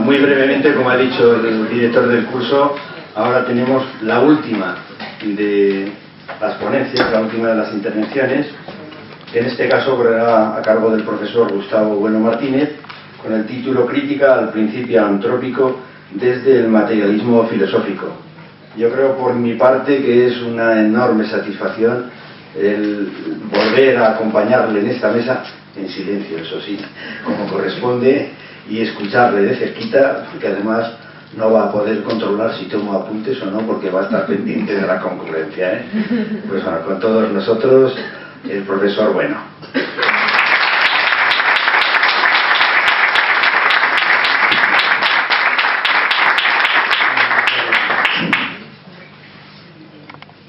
muy brevemente, como ha dicho el director del curso, ahora tenemos la última de las ponencias, la última de las intervenciones, que en este caso correrá a cargo del profesor Gustavo Bueno Martínez, con el título Crítica al principio antrópico desde el materialismo filosófico. Yo creo por mi parte que es una enorme satisfacción el volver a acompañarle en esta mesa, en silencio, eso sí, como corresponde, y escucharle de cerquita, porque además no va a poder controlar si tomo apuntes o no, porque va a estar pendiente de la concurrencia, ¿eh? Pues bueno, con todos nosotros, el profesor Bueno.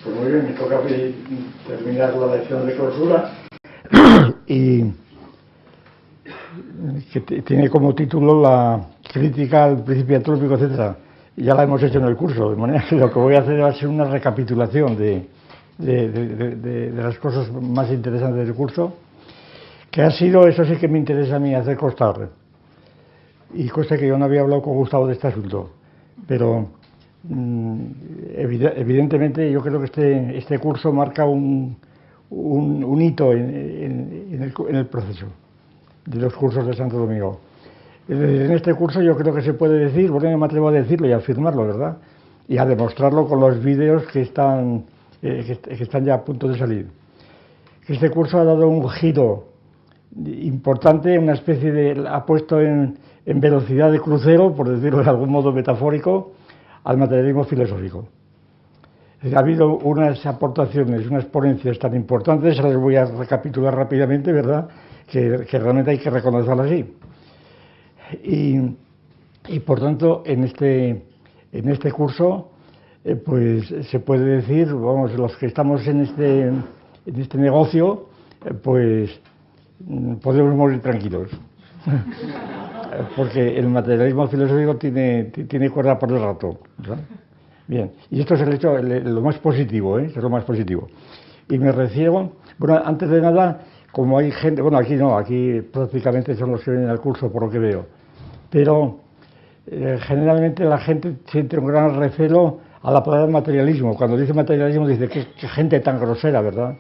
Pues muy bien, me toca terminar la lección de clausura y que tiene como título la crítica al principio antrópico, etcétera. Ya la hemos hecho en el curso, de manera que lo que voy a hacer va a ser una recapitulación de las cosas más interesantes del curso, que ha sido, eso sí que me interesa a mí, hacer constar. Y cosa que yo no había hablado con Gustavo de este asunto, pero evidentemente yo creo que este curso marca un hito en el proceso de los cursos de Santo Domingo. En este curso yo creo que se puede decir, bueno, yo me atrevo a decirlo y a afirmarlo, ¿verdad? Y a demostrarlo con los vídeos que están ya a punto de salir. Este curso ha dado un giro importante, una especie de, ha puesto en velocidad de crucero, por decirlo de algún modo metafórico, al materialismo filosófico. Ha habido unas aportaciones, unas ponencias tan importantes, se las voy a recapitular rápidamente, ¿verdad?, que realmente hay que reconocerlas así. Y por tanto, en este curso, pues se puede decir, vamos, los que estamos en este negocio, pues podemos morir tranquilos. Porque el materialismo filosófico tiene cuerda por el rato, ¿verdad? Bien, y esto es el hecho, lo más positivo, es lo más positivo. Y me refiero, bueno, antes de nada, como hay gente, bueno, aquí no, aquí prácticamente son los que vienen al curso, por lo que veo, pero generalmente la gente siente un gran recelo a la palabra materialismo. Cuando dice materialismo dice, qué gente tan grosera, ¿verdad?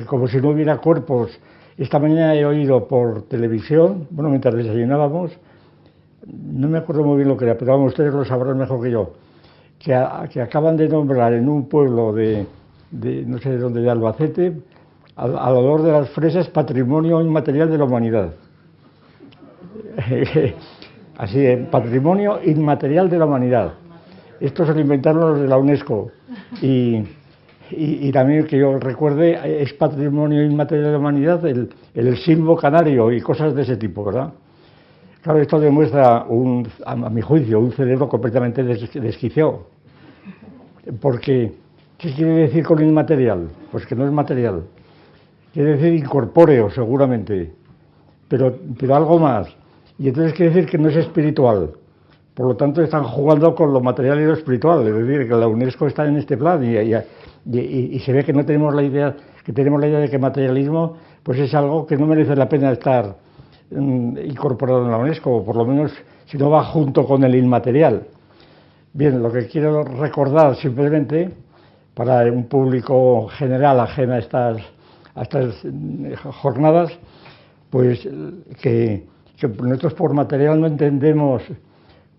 Como si no hubiera cuerpos. Esta mañana he oído por televisión, bueno, mientras desayunábamos, no me acuerdo muy bien lo que era, pero vamos, ustedes lo sabrán mejor que yo, que acaban de nombrar en un pueblo de no sé de dónde, de Albacete, al olor de las fresas, patrimonio inmaterial de la humanidad. Así, patrimonio inmaterial de la humanidad. Esto se lo inventaron los de la UNESCO. Y también, que yo recuerde, es patrimonio inmaterial de la humanidad el silbo canario y cosas de ese tipo, ¿verdad? Claro, esto demuestra, a mi juicio, un cerebro completamente desquiciado. Porque, ¿qué quiere decir con inmaterial? Pues que no es material. Quiere decir incorpóreo, seguramente, pero algo más. Y entonces quiere decir que no es espiritual. Por lo tanto, están jugando con lo material y lo espiritual. Es decir, que la UNESCO está en este plan y se ve que no tenemos la idea, de que materialismo pues es algo que no merece la pena estar incorporado en la UNESCO, o por lo menos si no va junto con el inmaterial. Bien, lo que quiero recordar simplemente, para un público general ajeno a estas jornadas, pues que nosotros por material no entendemos,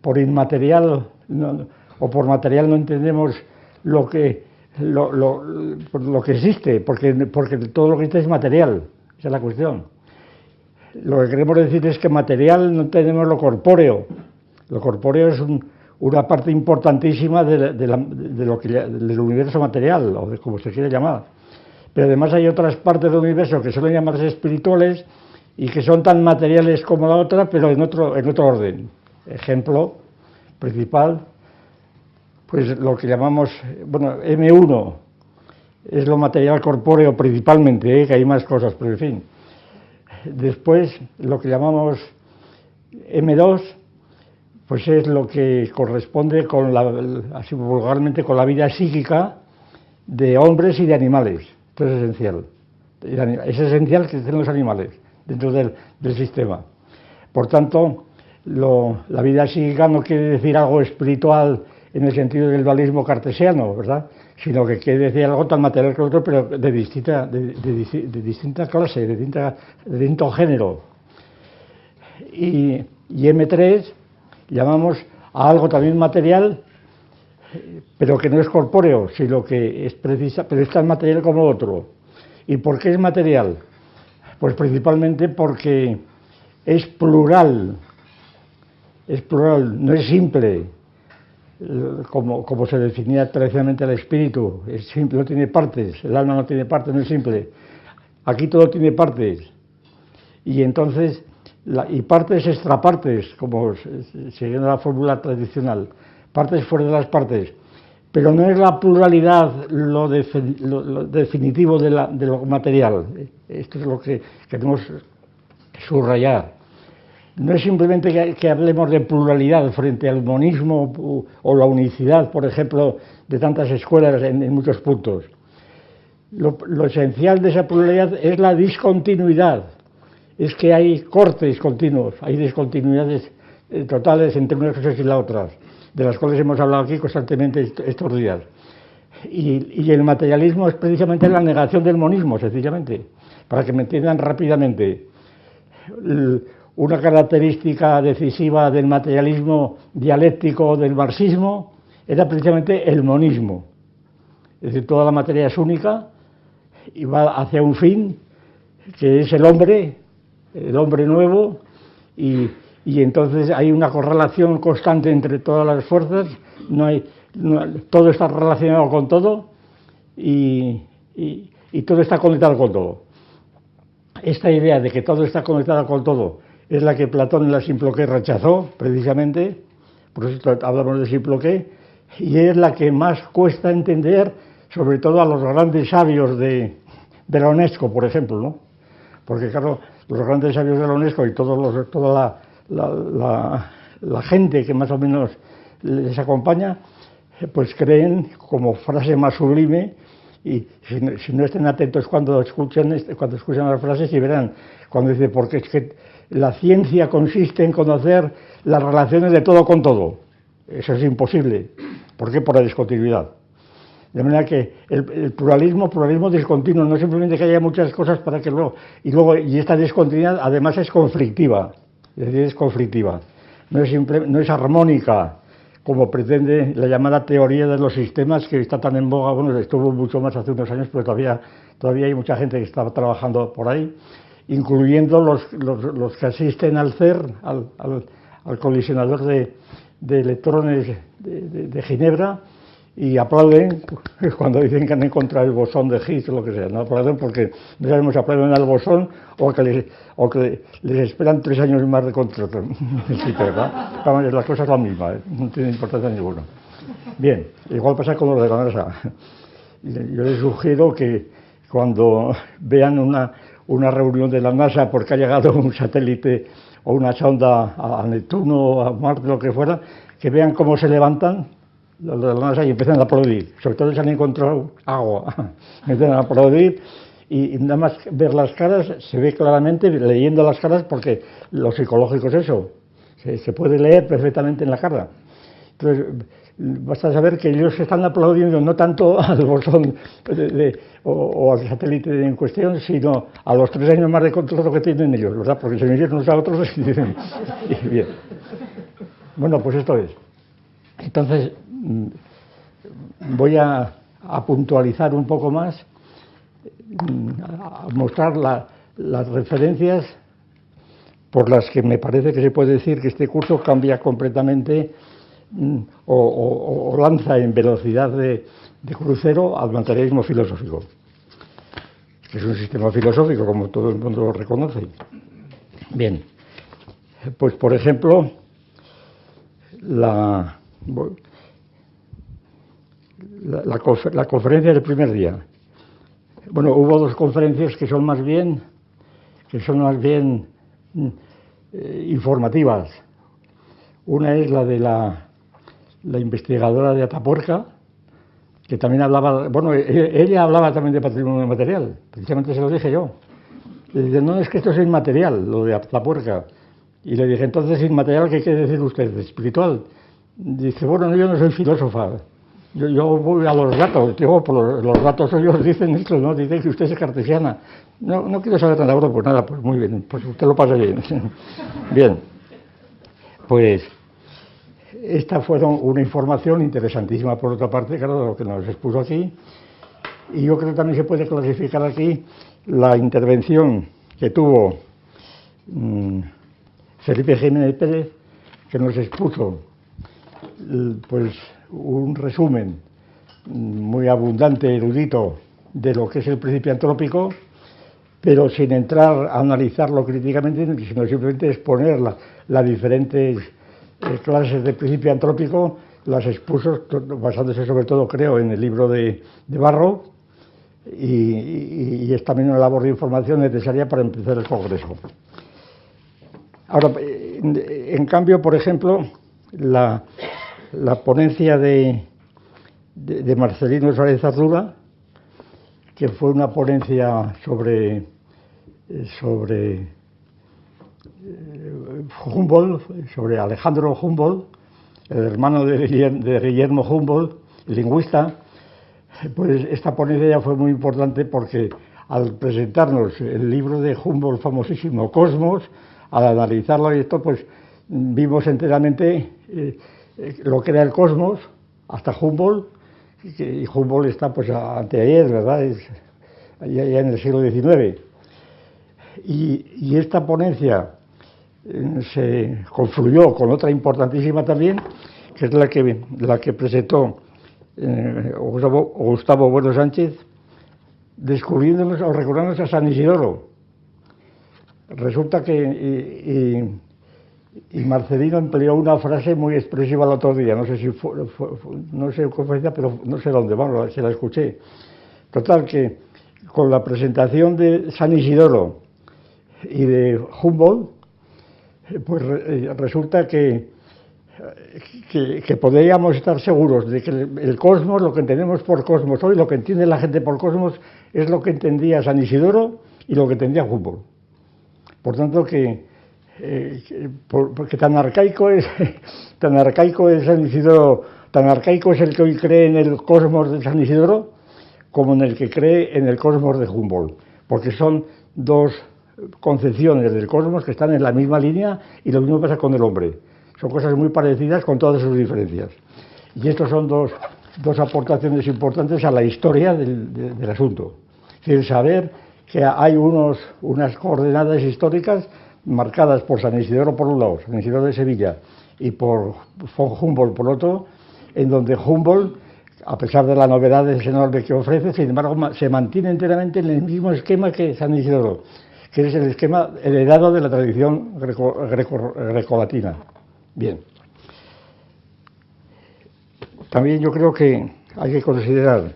por inmaterial o por material no entendemos lo que existe, porque todo lo que existe es material, esa es la cuestión. Lo que queremos decir es que material no tenemos lo corpóreo. Lo corpóreo es una parte importantísima del universo material, o de como se quiere llamar. Pero además hay otras partes del universo que suelen llamarse espirituales y que son tan materiales como la otra, pero en otro orden. Ejemplo principal, pues lo que llamamos, bueno, M1 es lo material corpóreo principalmente, que hay más cosas, pero en fin. Después, lo que llamamos M2, pues es lo que corresponde así vulgarmente, con la vida psíquica de hombres y de animales. Esto es esencial. Es esencial que estén los animales dentro del sistema. Por tanto, la vida psíquica no quiere decir algo espiritual en el sentido del dualismo cartesiano, ¿verdad? Sino que quiere decir algo tan material que otro, pero de distinta clase, de distinto género. Y M3 llamamos a algo también material, pero que no es corpóreo, sino que es precisa, pero es tan material como otro. ¿Y por qué es material? Pues principalmente porque es plural, no es simple, como se definía tradicionalmente el espíritu, es simple, no tiene partes, el alma no tiene partes, no es simple. Aquí todo tiene partes, y entonces, y partes extrapartes, como siguiendo la fórmula tradicional, partes fuera de las partes, pero no es la pluralidad lo definitivo de lo material. Esto es lo que queremos subrayar. No es simplemente que hablemos de pluralidad frente al monismo o la unicidad, por ejemplo, de tantas escuelas en muchos puntos. Lo esencial de esa pluralidad es la discontinuidad. Es que hay cortes continuos, hay discontinuidades totales entre unas cosas y las otras, de las cuales hemos hablado aquí constantemente estos días. Y el materialismo es precisamente la negación del monismo, sencillamente, para que me entiendan rápidamente. Una característica decisiva del materialismo dialéctico del marxismo era precisamente el monismo. Es decir, toda la materia es única y va hacia un fin, que es el hombre nuevo, y entonces hay una correlación constante entre todas las fuerzas, todo está relacionado con todo y todo está conectado con todo. Esta idea de que todo está conectado con todo es la que Platón en la Simploqué rechazó, precisamente, por eso hablamos de Simploqué, y es la que más cuesta entender, sobre todo a los grandes sabios de la UNESCO, por ejemplo, ¿no? Porque claro, los grandes sabios de la UNESCO y toda la gente que más o menos les acompaña, pues creen como frase más sublime, y si no estén atentos cuando escuchan las frases y verán, cuando dice, porque es que la ciencia consiste en conocer las relaciones de todo con todo. Eso es imposible. ¿Por qué? Por la discontinuidad. De manera que el pluralismo discontinuo, no simplemente que haya muchas cosas para que y esta discontinuidad además es conflictiva, es decir, es conflictiva, no es armónica, como pretende la llamada teoría de los sistemas, que está tan en boga. Bueno, estuvo mucho más hace unos años, pero todavía hay mucha gente que está trabajando por ahí, incluyendo los que asisten al CERN, al colisionador de electrones de Ginebra, y aplauden cuando dicen que han encontrado el bosón de Higgs o lo que sea. No aplauden porque no sabemos si aplauden al bosón o que les esperan 3 años más de contrato. Sí, ¿verdad? Vamos, la cosa es la misma, no tiene importancia ninguna. Bien, igual pasa con los de la NASA. Yo les sugiero que cuando vean una reunión de la NASA porque ha llegado un satélite o una sonda a Neptuno o a Marte, lo que fuera, que vean cómo se levantan los de la NASA y empiezan a aplaudir. Sobre todo si han encontrado agua, empiezan a aplaudir, y nada más ver las caras se ve claramente, leyendo las caras, porque lo psicológico es eso, se puede leer perfectamente en la cara. Entonces basta saber que ellos están aplaudiendo no tanto al bosón o al satélite en cuestión, sino a los 3 años más de contrato que tienen ellos, ¿verdad? Porque se miran unos a otros y dicen, bien. Bueno, pues esto es. Entonces, voy a puntualizar un poco más, a mostrar las referencias por las que me parece que se puede decir que este curso cambia completamente o lanza en velocidad de crucero al materialismo filosófico, que es un sistema filosófico, como todo el mundo lo reconoce. Bien, pues por ejemplo, la conferencia del primer día. Bueno, hubo 2 conferencias que son más bien informativas. Una es la de la investigadora de Atapuerca, que también hablaba, bueno, ella hablaba también de patrimonio material, precisamente se lo dije yo. Le dije, no, es que esto es inmaterial, lo de Atapuerca. Y le dije, entonces, inmaterial, ¿qué quiere decir usted? ¿Espiritual? Dice, bueno, yo no soy filósofa. Yo voy a los datos, digo, los datos ellos dicen esto, ¿no? Dicen que usted es cartesiana. No quiero saber nada, pues nada, pues muy bien, pues usted lo pasa bien. Bien, pues esta fue una información interesantísima por otra parte, claro, lo que nos expuso aquí. Y yo creo que también se puede clasificar aquí la intervención que tuvo Felipe Jiménez Pérez, que nos expuso pues un resumen muy abundante, erudito, de lo que es el principio antrópico, pero sin entrar a analizarlo críticamente, sino simplemente exponer las diferentes clases de principio antrópico, las expuso basándose sobre todo, creo, en el libro de Barro, y es también una labor de información necesaria para empezar el Congreso. Ahora, en cambio, por ejemplo, la ponencia de Marcelino Suárez Ardura, que fue una ponencia sobre Humboldt, sobre Alejandro Humboldt, el hermano de Guillermo Humboldt, lingüista. Pues esta ponencia ya fue muy importante porque al presentarnos el libro de Humboldt famosísimo, Cosmos, al analizarlo y esto, pues vimos enteramente lo que era el cosmos hasta Humboldt, y Humboldt está pues anteayer, ¿verdad? Ya en el siglo XIX. Y esta ponencia se confluyó con otra importantísima también, que es la que presentó Gustavo Bueno Sánchez, descubriéndonos o recordándonos a San Isidoro. Resulta que y Marcelino empleó una frase muy expresiva el otro día, no sé si no sé cómo fue, pero no sé dónde, vamos, se la escuché. Total, que con la presentación de San Isidoro y de Humboldt, pues resulta que podríamos estar seguros de que el cosmos, lo que entendemos por cosmos hoy, lo que entiende la gente por cosmos, es lo que entendía San Isidoro y lo que entendía Humboldt. Por tanto, porque tan arcaico es San Isidoro, tan arcaico es el que hoy cree en el cosmos de San Isidoro como en el que cree en el cosmos de Humboldt, porque son dos concepciones del cosmos que están en la misma línea, y lo mismo pasa con el hombre. Son cosas muy parecidas con todas sus diferencias. Y estos son dos aportaciones importantes a la historia del asunto. Es decir, saber que hay unas coordenadas históricas marcadas por San Isidoro por un lado, San Isidoro de Sevilla, y por von Humboldt por otro, en donde Humboldt, a pesar de la novedad enorme que ofrece, sin embargo, se mantiene enteramente en el mismo esquema que San Isidoro, que es el esquema heredado de la tradición grecolatina. Bien. También yo creo que hay que considerar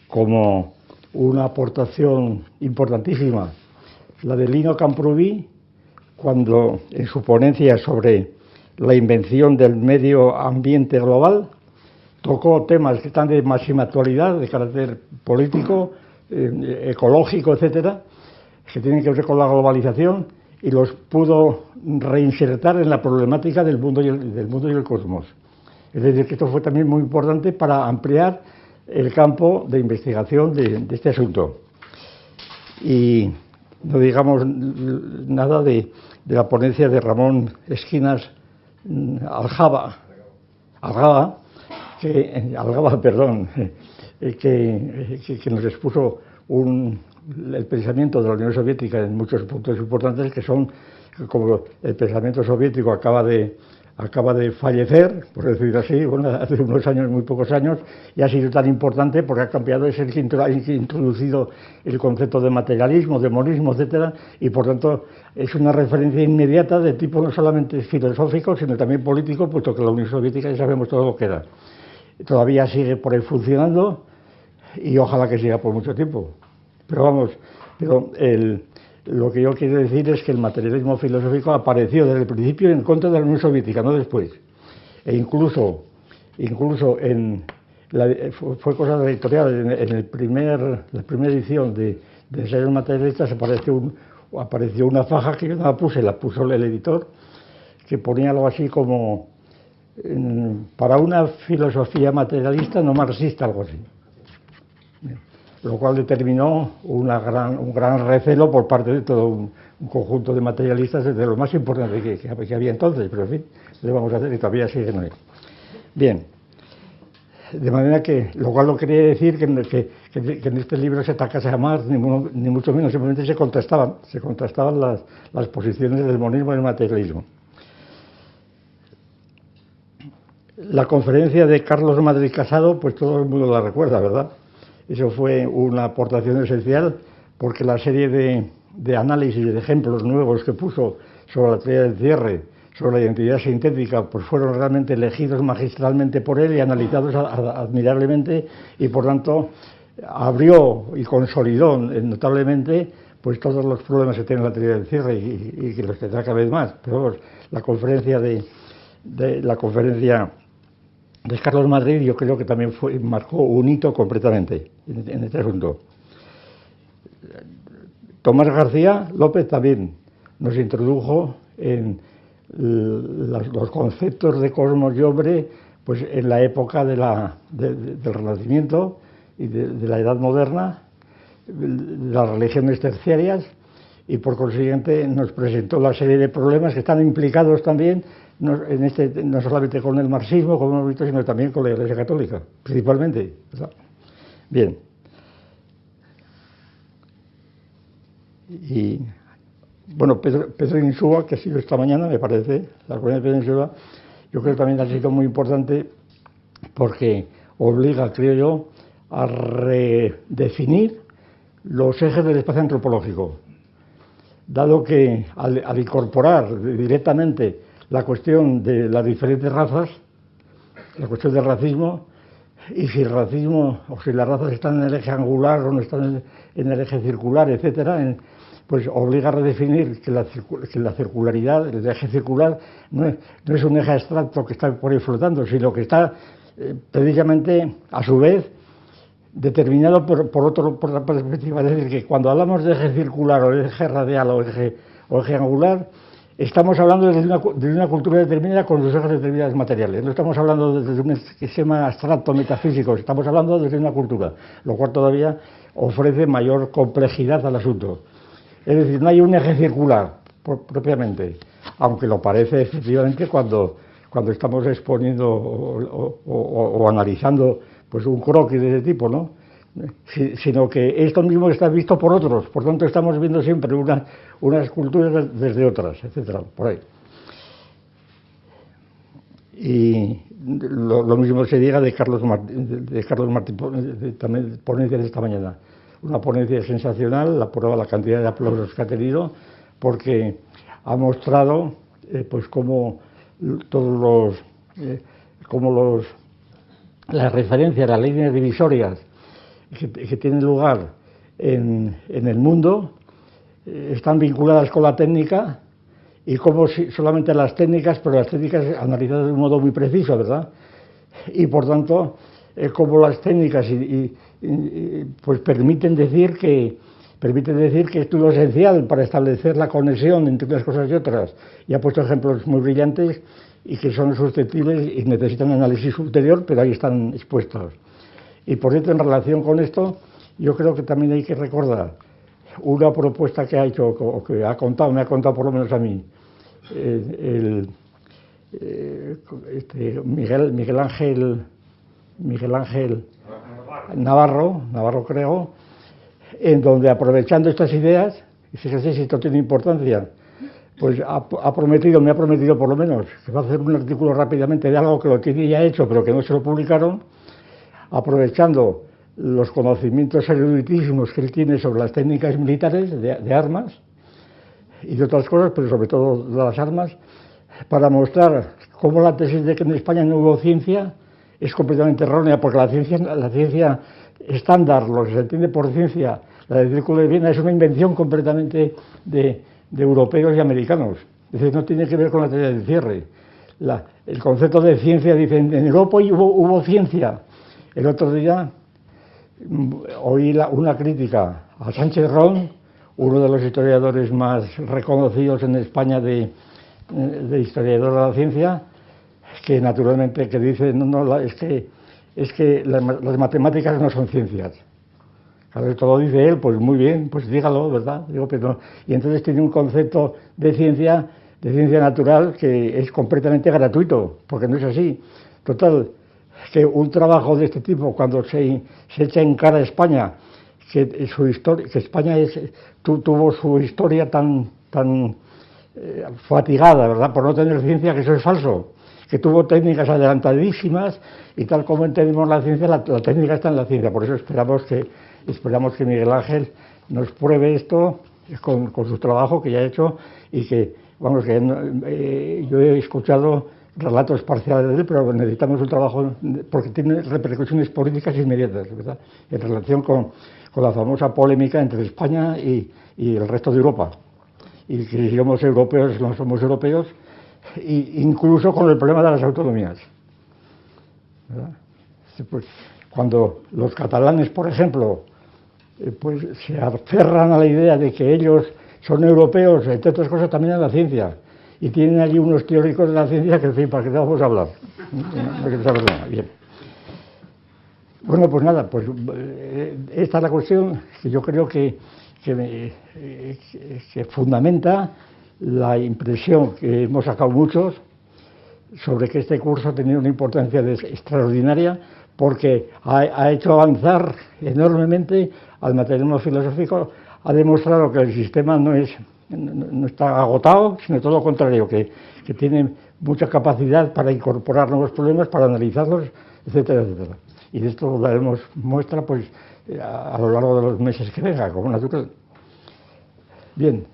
como una aportación importantísima la de Lino Camprubí, cuando en su ponencia sobre la invención del medio ambiente global tocó temas que están de máxima actualidad, de carácter político, ecológico, etcétera, que tienen que ver con la globalización, y los pudo reinsertar en la problemática del mundo y el cosmos. Es decir, que esto fue también muy importante para ampliar el campo de investigación de este asunto. Y no digamos nada de la ponencia de Ramón Esquinas Algaba, que nos expuso el pensamiento de la Unión Soviética en muchos puntos importantes, que son, como el pensamiento soviético acaba de fallecer, por decirlo así, bueno, hace unos años, muy pocos años, y ha sido tan importante porque ha cambiado, es el que ha introducido el concepto de materialismo, de monismo, etcétera, y por tanto es una referencia inmediata de tipo no solamente filosófico, sino también político, puesto que la Unión Soviética ya sabemos todo lo que era. Todavía sigue por ahí funcionando, y ojalá que siga por mucho tiempo. Pero vamos, lo que yo quiero decir es que el materialismo filosófico apareció desde el principio en contra de la Unión Soviética, no después. E incluso fue cosa de la editorial, en la primera edición de Ensayos materialistas apareció apareció una faja que yo no la puse, la puso el editor, que ponía algo así como para una filosofía materialista no marxista, algo así. Lo cual determinó un gran recelo por parte de todo un conjunto de materialistas, de lo más importante que había entonces, pero en fin, le vamos a hacer y todavía siguen hoy. Bien, de manera que, lo cual no quería decir que en este libro se atacase a Marx, ni mucho menos, simplemente se contrastaban las posiciones del monismo y del materialismo. La conferencia de Carlos Madrid Casado, pues todo el mundo la recuerda, ¿verdad? Eso fue una aportación esencial, porque la serie de análisis, de ejemplos nuevos que puso sobre la teoría del cierre, sobre la identidad sintética, pues fueron realmente elegidos magistralmente por él y analizados admirablemente, y por tanto abrió y consolidó notablemente pues todos los problemas que tiene la teoría del cierre y que los tendrá cada vez más. Pero la conferencia de Carlos Madrid yo creo que también marcó un hito completamente en este asunto. Tomás García López también nos introdujo en los conceptos de cosmos y hombre pues en la época del Renacimiento y de la Edad Moderna, las religiones terciarias, y por consiguiente nos presentó la serie de problemas que están implicados también no solamente con el marxismo, como hemos visto, sino también con la Iglesia Católica, principalmente, ¿verdad? Bien. Y bueno, Pedro Insúa, que ha sido esta mañana, me parece, la conferencia de Pedro Insúa, yo creo que también ha sido muy importante porque obliga, creo yo, a redefinir los ejes del espacio antropológico, dado que al incorporar directamente la cuestión de las diferentes razas, la cuestión del racismo, y si el racismo o si las razas están en el eje angular o no están en el eje circular, etcétera, pues obliga a redefinir que la circularidad, el eje circular, no es un eje abstracto que está por ahí flotando, sino que está precisamente, a su vez, determinado por la perspectiva. Es decir, que cuando hablamos de eje circular o eje radial o eje angular, estamos hablando de una cultura determinada con sus ejes determinados materiales. No estamos hablando desde un esquema abstracto metafísico, estamos hablando desde una cultura, lo cual todavía ofrece mayor complejidad al asunto. Es decir, no hay un eje circular propiamente, aunque lo parece efectivamente cuando estamos exponiendo o analizando pues un croquis de ese tipo, ¿no? Sino que esto mismo está visto por otros, por tanto estamos viendo siempre unas culturas desde otras, etcétera, por ahí. Y lo mismo se diga de Carlos Martín, también ponencia de esta mañana. Una ponencia sensacional, la prueba la cantidad de aplausos que ha tenido, porque ha mostrado pues cómo las referencias, las líneas divisorias que tienen lugar en el mundo están vinculadas con la técnica, y cómo solamente las técnicas, pero las técnicas analizadas de un modo muy preciso, ¿verdad? Y por tanto, cómo las técnicas pues permiten decir que esto es lo esencial para establecer la conexión entre unas cosas y otras. Y ha puesto ejemplos muy brillantes y que son susceptibles y necesitan análisis ulterior, pero ahí están expuestos. Y por cierto, en relación con esto, yo creo que también hay que recordar una propuesta que ha hecho, o que me ha contado por lo menos a mí, Miguel Ángel Navarro creo, en donde, aprovechando estas ideas, y fíjese si esto tiene importancia, pues me ha prometido por lo menos, que va a hacer un artículo rápidamente de algo que lo tiene ya hecho, pero que no se lo publicaron, aprovechando los conocimientos eruditísimos que él tiene sobre las técnicas militares de armas y de otras cosas, pero sobre todo de las armas, para mostrar cómo la tesis de que en España no hubo ciencia es completamente errónea, porque la ciencia estándar, lo que se entiende por ciencia, la del Círculo de Viena, es una invención completamente de europeos y americanos. Es decir, no tiene que ver con la teoría del cierre. El concepto de ciencia, dicen, en Europa hubo ciencia. El otro día oí una crítica a Sánchez Ron, uno de los historiadores más reconocidos en España de historiador de la ciencia, que naturalmente que dice, es que las matemáticas no son ciencias. Claro, esto lo dice él, pues muy bien, pues dígalo, ¿verdad? Digo, pero, y entonces tiene un concepto de ciencia natural que es completamente gratuito, porque no es así. Total, que un trabajo de este tipo, cuando se echa en cara a España, que España tuvo su historia tan fatigada, ¿verdad?, por no tener ciencia, que eso es falso, que tuvo técnicas adelantadísimas, y tal como entendemos la ciencia, la técnica está en la ciencia. Por eso esperamos que Miguel Ángel nos pruebe esto con su trabajo que ya ha hecho, y que, vamos, que yo he escuchado relatos parciales de él, pero necesitamos un trabajo porque tiene repercusiones políticas inmediatas, ¿verdad?, en relación con la famosa polémica entre España y el resto de Europa, y que si somos europeos no somos europeos, e incluso con el problema de las autonomías, ¿verdad? Pues, cuando los catalanes, por ejemplo, pues se aferran a la idea de que ellos son europeos, entre otras cosas también en la ciencia, y tienen allí unos teóricos de la ciencia que, en fin, ¿para qué te vamos a hablar? Bien. Bueno, pues nada, pues esta es la cuestión que yo creo que fundamenta la impresión que hemos sacado muchos sobre que este curso ha tenido una importancia extraordinaria, porque ha hecho avanzar enormemente al materialismo filosófico, ha demostrado que el sistema no está agotado, sino todo lo contrario, que tiene mucha capacidad para incorporar nuevos problemas, para analizarlos, etcétera, etcétera. Y de esto daremos muestra, pues, a lo largo de los meses que venga, como natural. Bien,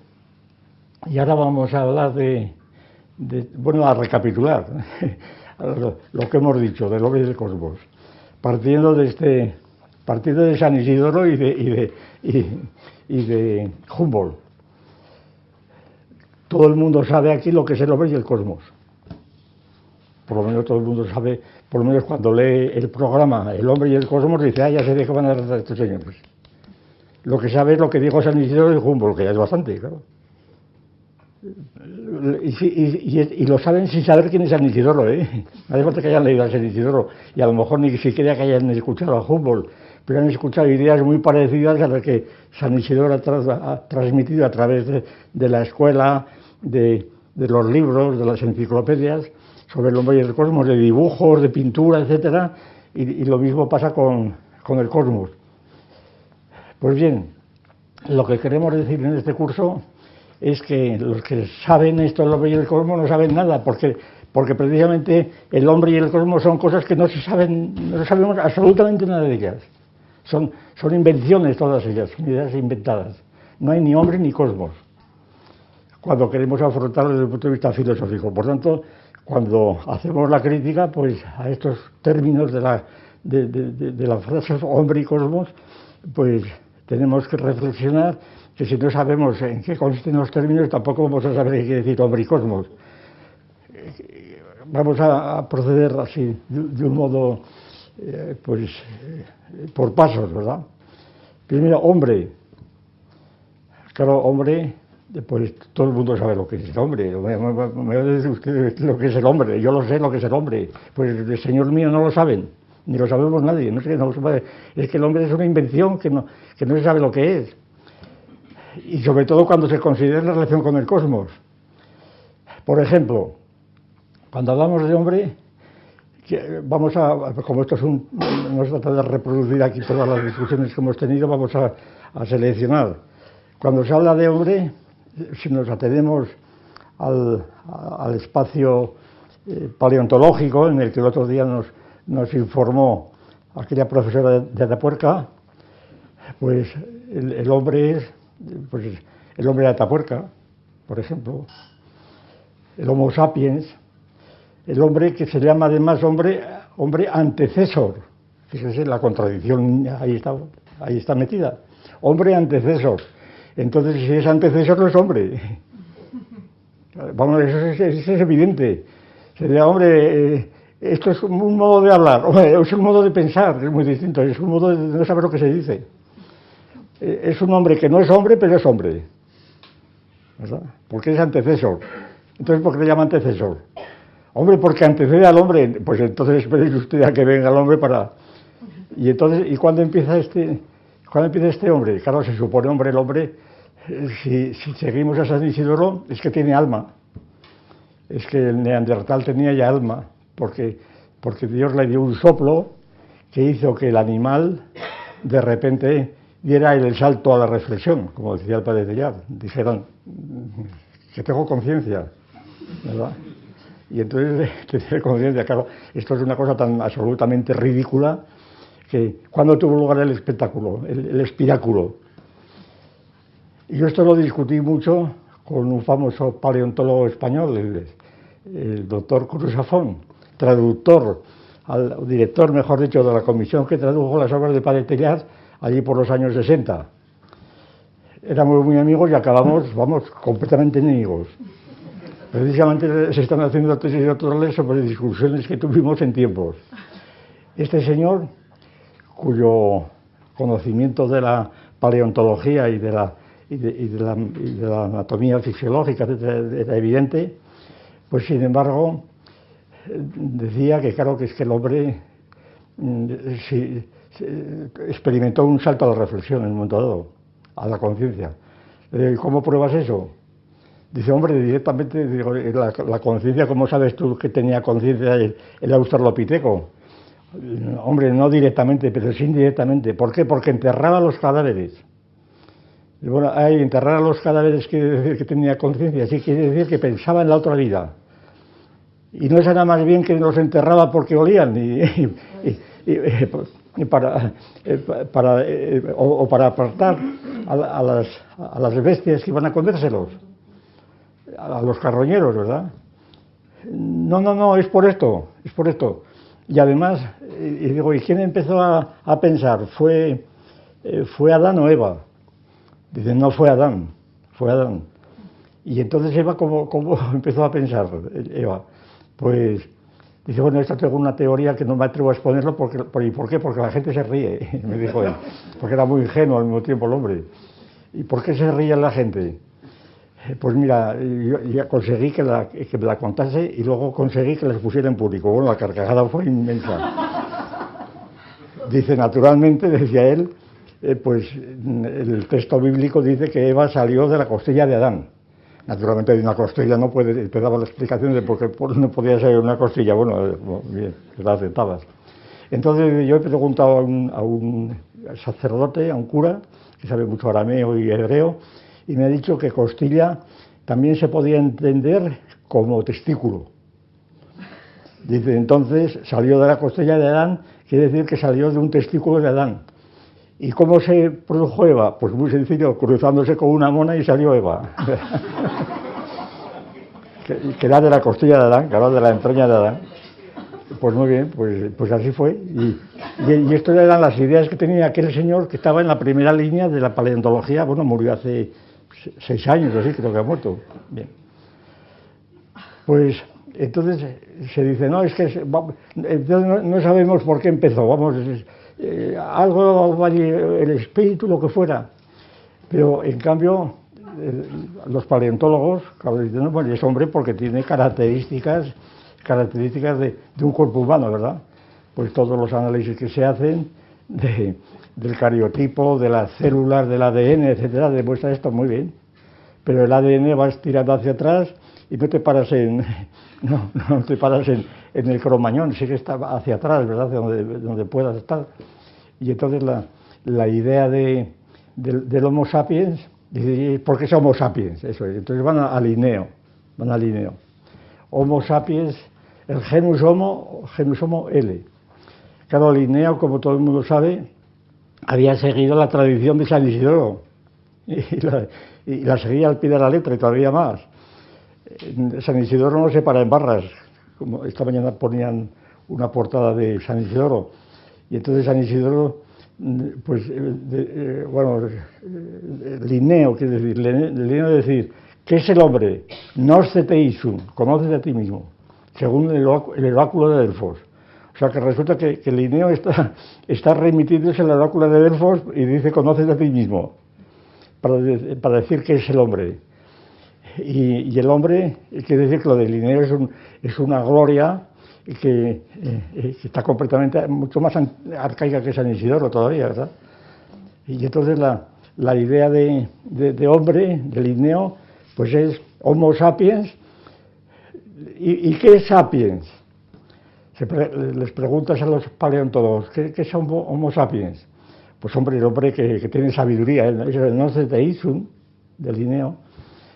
y ahora vamos a hablar bueno, a recapitular lo que hemos dicho del hombre y del cosmos, partiendo de San Isidoro y de Humboldt. Todo el mundo sabe aquí lo que es el hombre y el cosmos. Por lo menos todo el mundo sabe, por lo menos cuando lee el programa El hombre y el cosmos, dice, ya sé de qué van a tratar estos señores. Lo que sabe es lo que dijo San Isidoro y Humboldt, que ya es bastante, claro. Y lo saben sin saber quién es San Isidoro, ¿eh? No hace falta que hayan leído a San Isidoro, y a lo mejor ni siquiera que hayan escuchado a Humboldt, pero han escuchado ideas muy parecidas a las que San Isidoro ha transmitido a través de la escuela, de los libros, de las enciclopedias sobre el hombre y el cosmos, de dibujos, de pintura, etcétera, y lo mismo pasa con el cosmos. Pues bien, lo que queremos decir en este curso es que los que saben esto del hombre y el cosmos no saben nada, porque precisamente el hombre y el cosmos son cosas que no sabemos absolutamente nada de ellas. Son invenciones todas ellas, son ideas inventadas. No hay ni hombre ni cosmos, cuando queremos afrontarlo desde el punto de vista filosófico. Por tanto, cuando hacemos la crítica, pues, a estos términos de la frase hombre y cosmos, pues tenemos que reflexionar que si no sabemos en qué consisten los términos, tampoco vamos a saber qué quiere decir hombre y cosmos. Vamos a proceder así, de un modo, por pasos, ¿verdad? Primero, hombre. Claro, hombre, pues todo el mundo sabe lo que es el hombre. Me va a decir usted lo que es el hombre. Yo lo sé lo que es el hombre. Pues el señor mío no lo saben, ni lo sabemos nadie. No es que el hombre es una invención que no se sabe lo que es. Y sobre todo cuando se considera la relación con el cosmos. Por ejemplo, cuando hablamos de hombre, como esto no se trata de reproducir aquí todas las discusiones que hemos tenido, vamos a seleccionar. Cuando se habla de hombre, si nos atenemos al espacio paleontológico, en el que el otro día nos informó aquella profesora de Atapuerca, pues el hombre es, pues, el hombre de Atapuerca, por ejemplo, el Homo sapiens, el hombre que se llama además hombre antecesor. Fíjense, la contradicción ahí está metida. Hombre antecesor. Entonces, si es antecesor, no es hombre. Vamos, eso es evidente. Sería, hombre, esto es un modo de hablar, es un modo de pensar, es muy distinto, es un modo de no saber lo que se dice. es un hombre que no es hombre, pero es hombre, ¿verdad? Porque es antecesor. Entonces, ¿por qué le llama antecesor? Hombre, porque antecede al hombre. Pues entonces espere usted a que venga el hombre para... Y entonces, ¿y cuándo empieza este hombre? Claro, se supone, hombre, el hombre, si seguimos a San Isidoro, es que tiene alma. Es que el neandertal tenía ya alma, porque Dios le dio un soplo que hizo que el animal de repente diera el salto a la reflexión, como decía el padre Tellar. Dijeron que tengo conciencia, ¿verdad? Y entonces tener conciencia, claro, esto es una cosa tan absolutamente ridícula que cuando tuvo lugar el espectáculo, el espiráculo. Y yo esto lo discutí mucho con un famoso paleontólogo español, el doctor Cruz Zafón, traductor, director, mejor dicho, de la comisión que tradujo las obras de Padre Tellar allí por los años 60. Éramos muy amigos y acabamos, vamos, completamente enemigos. Precisamente se están haciendo tesis doctorales sobre discusiones que tuvimos en tiempos. Este señor, cuyo conocimiento de la paleontología y de la anatomía fisiológica era evidente, pues sin embargo decía que claro que es que el hombre experimentó un salto a la reflexión en un momento dado, a la conciencia. ¿Cómo pruebas eso? Dice, hombre, directamente, digo, la conciencia, ¿cómo sabes tú que tenía conciencia el australopiteco? Hombre, no directamente, pero sí indirectamente. ¿Por qué? Porque enterraba los cadáveres. Y bueno, enterrar a los cadáveres quiere decir que tenía conciencia, sí quiere decir que pensaba en la otra vida. Y no es nada más bien que los enterraba porque olían o para apartar a las bestias que iban a comérselos, a los carroñeros, ¿verdad? No, es por esto. Y además, digo, ¿y quién empezó a pensar? ¿Fue Adán o Eva? Dicen, no, fue Adán. Y entonces Eva, ¿cómo empezó a pensar Eva? Pues dice, bueno, esto tengo una teoría que no me atrevo a exponerlo, ¿y por qué? Porque la gente se ríe, me dijo él, porque era muy ingenuo al mismo tiempo el hombre. ¿Y por qué se ríe la gente? Pues mira, yo ya conseguí que me la contase y luego conseguí que les pusiera en público. Bueno, la carcajada fue inmensa. Dice, naturalmente, decía él, pues el texto bíblico dice que Eva salió de la costilla de Adán. Naturalmente de una costilla no puede, te daba la explicación de por qué no podía ser una costilla, bueno, bien, la aceptabas. Entonces yo he preguntado a un sacerdote, a un cura, que sabe mucho arameo y hebreo, y me ha dicho que costilla también se podía entender como testículo. Dice, entonces salió de la costilla de Adán, quiere decir que salió de un testículo de Adán. ¿Y cómo se produjo Eva? Pues muy sencillo, cruzándose con una mona y salió Eva. que era de la costilla de Adán, que era de la entraña de Adán. Pues muy bien, pues así fue. Y esto eran las ideas que tenía aquel señor que estaba en la primera línea de la paleontología. Bueno, murió hace 6 años, así creo que ha muerto. Bien. Pues entonces se dice, no, es que no sabemos por qué empezó, vamos... algo, el espíritu, lo que fuera. Pero en cambio, los paleontólogos, claro, dicen, no, bueno, es hombre porque tiene características de un cuerpo humano, ¿verdad? Pues todos los análisis que se hacen del cariotipo, de las células, del ADN, etcétera, demuestra esto muy bien. Pero el ADN va estirando hacia atrás y no te paras en el cromañón, sí que está hacia atrás, ¿verdad? Donde puedas estar. Y entonces la idea del Homo sapiens, dice, ¿por qué es Homo sapiens? Eso es. Entonces van a Linneo. Homo sapiens, el genus homo L. Claro, Linneo, como todo el mundo sabe, había seguido la tradición de San Isidoro. Y la seguía al pie de la letra y todavía más. San Isidoro no se para en barras, como esta mañana ponían una portada de San Isidoro, y entonces San Isidoro, pues, Linneo, quiere decir, Linneo decir, ¿qué es el hombre? Nosce te isum, conócete a ti mismo, según el oráculo de Delfos. O sea que resulta que Linneo está remitiéndose a la oráculo de Delfos y dice conócete a ti mismo, para decir que es el hombre. Y el hombre, quiere decir que lo de Linneo es una gloria que está completamente, mucho más arcaica que San Isidoro todavía, ¿verdad? Y entonces la idea de hombre, de Linneo, pues es Homo sapiens. ¿Y qué es sapiens? Les preguntas a los paleontólogos, ¿qué es Homo sapiens? Pues hombre, el hombre que tiene sabiduría, es el Nocet Deizum de Linneo,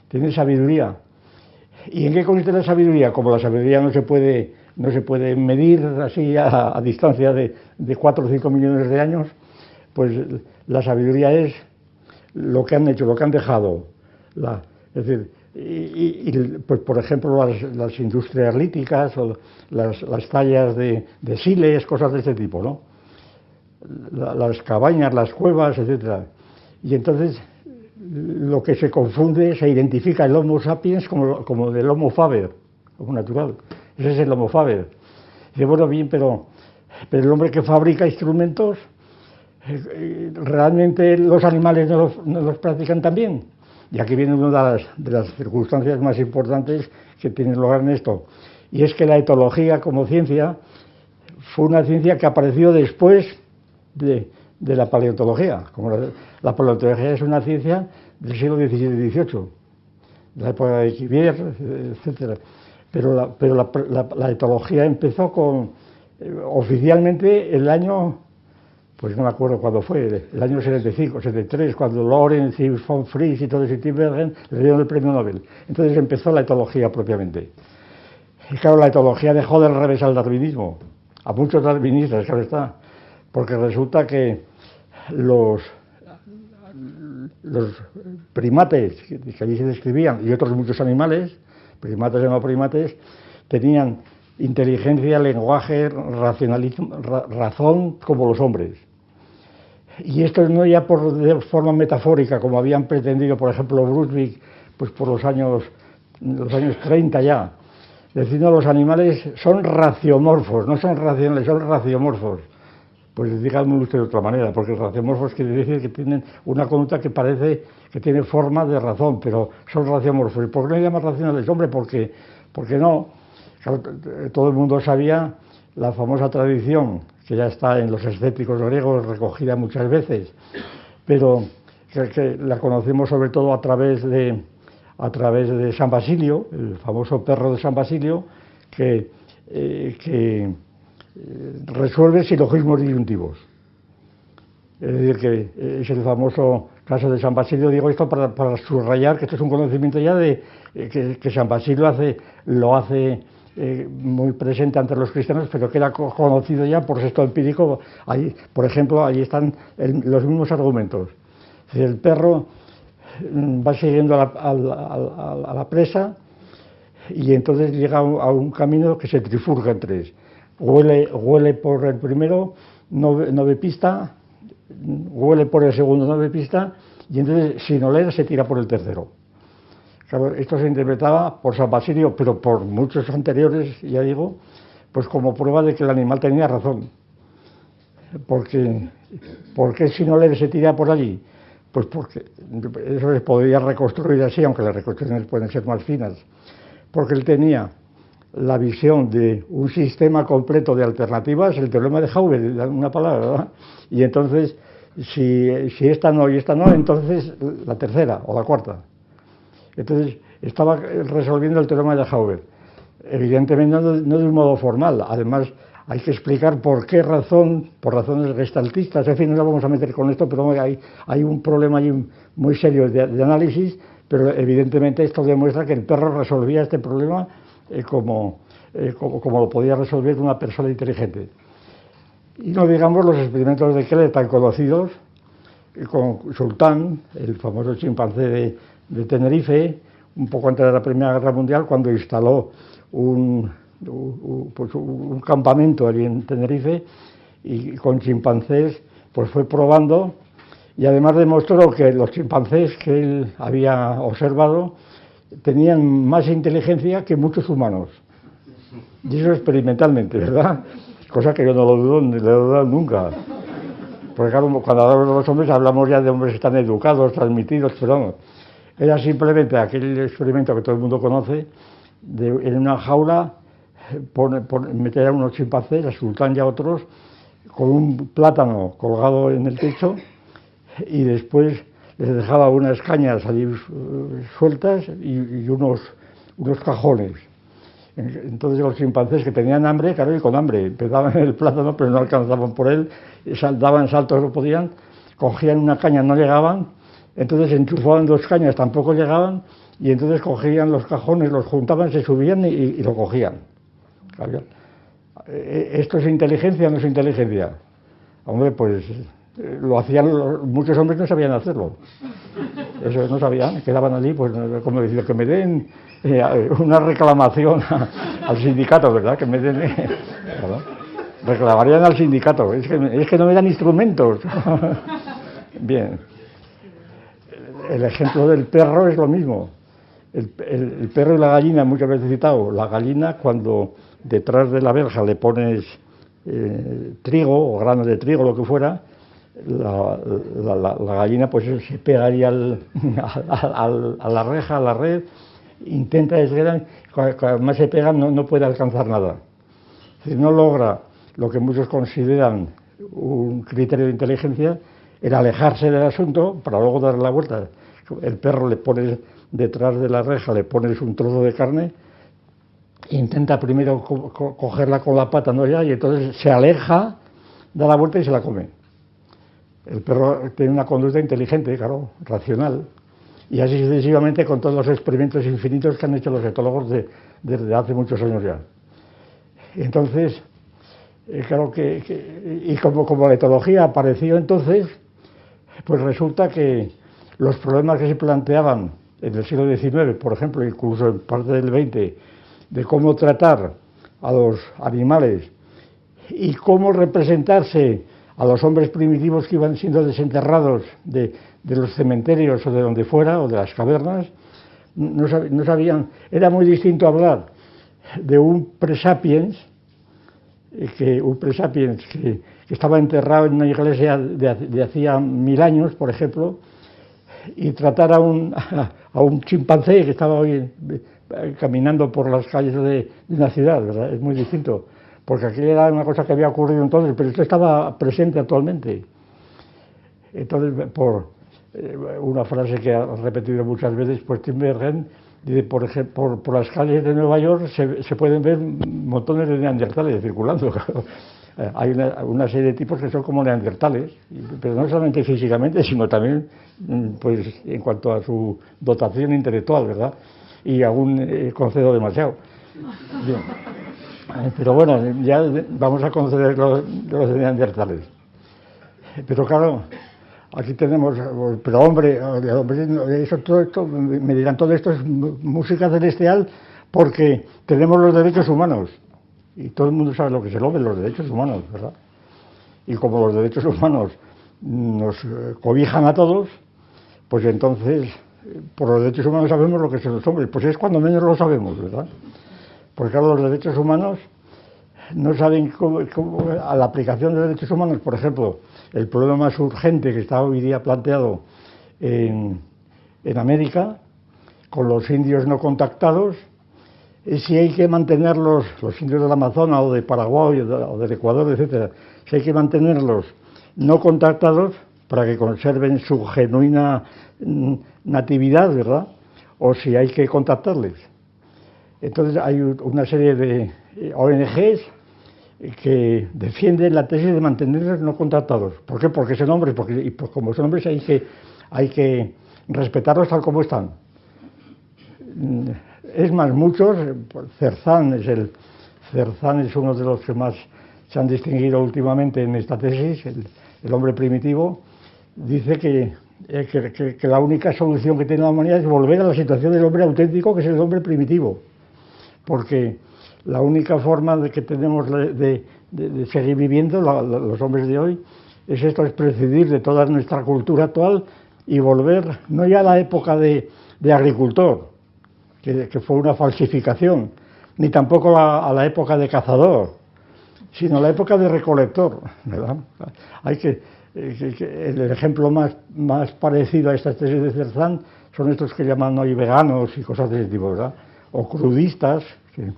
tiene sabiduría. ¿Y en qué consiste la sabiduría? Como la sabiduría no se puede medir así a distancia de 4 o 5 millones de años, pues la sabiduría es lo que han hecho, lo que han dejado. Es decir, pues por ejemplo las industrias líticas o las tallas de siles, cosas de este tipo, ¿no? Las cabañas, las cuevas, etcétera. Y entonces lo que se confunde, se identifica el Homo sapiens como el Homo faber, como natural. Ese es el Homo faber. Dice, bueno, bien, pero el hombre que fabrica instrumentos, ¿realmente los animales no los practican también? Y aquí viene una de las circunstancias más importantes que tiene lugar en esto. Y es que la etología como ciencia fue una ciencia que apareció después de la paleontología. Como la paleontología es una ciencia del siglo XVII y XVIII, de la época de Cuvier, etc. Pero la etología empezó oficialmente el año, pues no me acuerdo cuándo fue, el año 75, 73, cuando Lorentz y von Fries y todo ese Tinbergen le dieron el premio Nobel. Entonces empezó la etología propiamente. Y claro, la etología dejó del revés al darwinismo, a muchos darwinistas, claro está, porque resulta que los primates que allí se describían y otros muchos animales, primates y no primates, tenían inteligencia, lenguaje, racionalismo, razón como los hombres. Y esto no ya de forma metafórica, como habían pretendido, por ejemplo, Brunswick, pues por los años 30 ya. Diciendo los animales son raciomorfos, no son racionales, son raciomorfos. Pues díganme usted de otra manera, porque raciomorfos quiere decir que tienen una conducta que parece que tiene forma de razón, pero son raciomorfos. ¿Y por qué no llaman racionales? Hombre, porque no. Claro, todo el mundo sabía la famosa tradición, que ya está en los escépticos griegos, recogida muchas veces, pero que la conocemos sobre todo a través de San Basilio, el famoso perro de San Basilio, que resuelve silogismos disyuntivos. Es decir, que es el famoso caso de San Basilio. Digo esto para subrayar que esto es un conocimiento ya de que San Basilio lo hace muy presente ante los cristianos, pero que era conocido ya por sexto empírico. Ahí, por ejemplo, ahí están los mismos argumentos. Es decir, el perro va siguiendo a la presa y entonces llega a un camino que se trifurca en tres. Huele por el primero, no ve pista, huele por el segundo, no ve pista, y entonces sin oler se tira por el tercero. Claro, esto se interpretaba por San Basilio, pero por muchos anteriores, ya digo, pues como prueba de que el animal tenía razón. ¿Por qué sin oler se tira por allí? Pues porque eso se podría reconstruir así, aunque las reconstrucciones pueden ser más finas, porque él tenía la visión de un sistema completo de alternativas, el teorema de Hauber, una palabra, ¿verdad? Y entonces, si esta no y esta no, entonces la tercera o la cuarta. Entonces, estaba resolviendo el teorema de Hauber. Evidentemente no de un modo formal, además hay que explicar por qué razón, por razones gestaltistas, en fin, no nos vamos a meter con esto, pero hay un problema allí muy serio de análisis, pero evidentemente esto demuestra que el perro resolvía este problema como lo podía resolver una persona inteligente. Y no digamos los experimentos de Keller tan conocidos, con Sultán, el famoso chimpancé de Tenerife, un poco antes de la Primera Guerra Mundial, cuando instaló un campamento allí en Tenerife, y con chimpancés pues fue probando, y además demostró que los chimpancés que él había observado tenían más inteligencia que muchos humanos. Y eso experimentalmente, ¿verdad? cosa que yo no lo dudo, ni lo he dudado nunca. Porque claro, cuando hablamos de los hombres hablamos ya de hombres que están educados, transmitidos, pero no. Era simplemente aquel experimento que todo el mundo conoce, en una jaula meter a unos chimpancés, a Sultán y a otros, con un plátano colgado en el techo, y después les dejaba unas cañas allí sueltas y unos cajones. Entonces los chimpancés que tenían hambre, claro, y con hambre, empezaban el plátano, pero no alcanzaban por él, daban saltos, no podían, cogían una caña, no llegaban, entonces enchufaban 2 cañas, tampoco llegaban, y entonces cogían los cajones, los juntaban, se subían y lo cogían. Claro. ¿Esto es inteligencia o no es inteligencia? Hombre, pues lo hacían, muchos hombres no sabían hacerlo. Eso no sabían, quedaban allí, pues como decir, que me den una reclamación al sindicato, ¿verdad? Que me den... ¿verdad? Reclamarían al sindicato, es que no me dan instrumentos. Bien. El ejemplo del perro es lo mismo. El perro y la gallina, muchas veces citado, la gallina cuando detrás de la verja le pones trigo o granos de trigo, lo que fuera, la gallina pues se pegaría a la reja, a la red, intenta desgregar, cuando más se pega no puede alcanzar nada. Es decir, no logra lo que muchos consideran un criterio de inteligencia, el alejarse del asunto para luego darle la vuelta. El perro le pones detrás de la reja, le pones un trozo de carne, intenta primero cogerla con la pata, no ya, y entonces se aleja, da la vuelta y se la come. El perro tiene una conducta inteligente, claro, racional, y así sucesivamente con todos los experimentos infinitos que han hecho los etólogos desde hace muchos años ya. Entonces, claro y como la etología apareció entonces, pues resulta que los problemas que se planteaban en el siglo XIX, por ejemplo, incluso en parte del XX, de cómo tratar a los animales y cómo representarse a los hombres primitivos que iban siendo desenterrados de los cementerios o de donde fuera, o de las cavernas, no sabían. Era muy distinto hablar de un presapiens, que estaba enterrado en una iglesia de hacía 1000 años, por ejemplo, y tratar a un chimpancé que estaba hoy caminando por las calles de una ciudad, ¿verdad? Es muy distinto, porque aquello era una cosa que había ocurrido entonces, pero esto estaba presente actualmente. Entonces, por una frase que ha repetido muchas veces, pues Tinbergen dice, por ejemplo, por las calles de Nueva York se pueden ver montones de neandertales circulando. Hay una serie de tipos que son como neandertales, pero no solamente físicamente, sino también pues en cuanto a su dotación intelectual, ¿verdad? Y aún concedo demasiado. Bien. Pero bueno, ya vamos a conceder los de neandertales. Pero claro, aquí tenemos, pero hombre, eso, todo esto, me dirán, todo esto es música celestial porque tenemos los derechos humanos. Y todo el mundo sabe lo que se lo ven los derechos humanos, ¿verdad? Y como los derechos humanos nos cobijan a todos, pues entonces, por los derechos humanos sabemos lo que son los hombres. Pues es cuando menos lo sabemos, ¿verdad? Porque claro, los derechos humanos no saben cómo a la aplicación de derechos humanos, por ejemplo, el problema más urgente que está hoy día planteado en América, con los indios no contactados, es si hay que mantenerlos, los indios del Amazonas o de Paraguay o del Ecuador, etcétera, si hay que mantenerlos no contactados para que conserven su genuina natividad, ¿verdad? O si hay que contactarles. Entonces hay una serie de ONGs que defienden la tesis de mantenerlos no contactados. ¿Por qué? Porque son hombres, y pues como son hombres hay que respetarlos tal como están. Es más, muchos, Cerzán es uno de los que más se han distinguido últimamente en esta tesis, el hombre primitivo, dice que la única solución que tiene la humanidad es volver a la situación del hombre auténtico, que es el hombre primitivo, porque la única forma de que tenemos de seguir viviendo, los hombres de hoy, es esto, es prescindir de toda nuestra cultura actual y volver, no ya a la época de agricultor, que fue una falsificación, ni tampoco a la época de cazador, sino la época de recolector, ¿verdad? Hay el ejemplo más parecido a esta tesis de Cerzán son estos que llaman hoy veganos y cosas de ese tipo, ¿verdad? O crudistas, que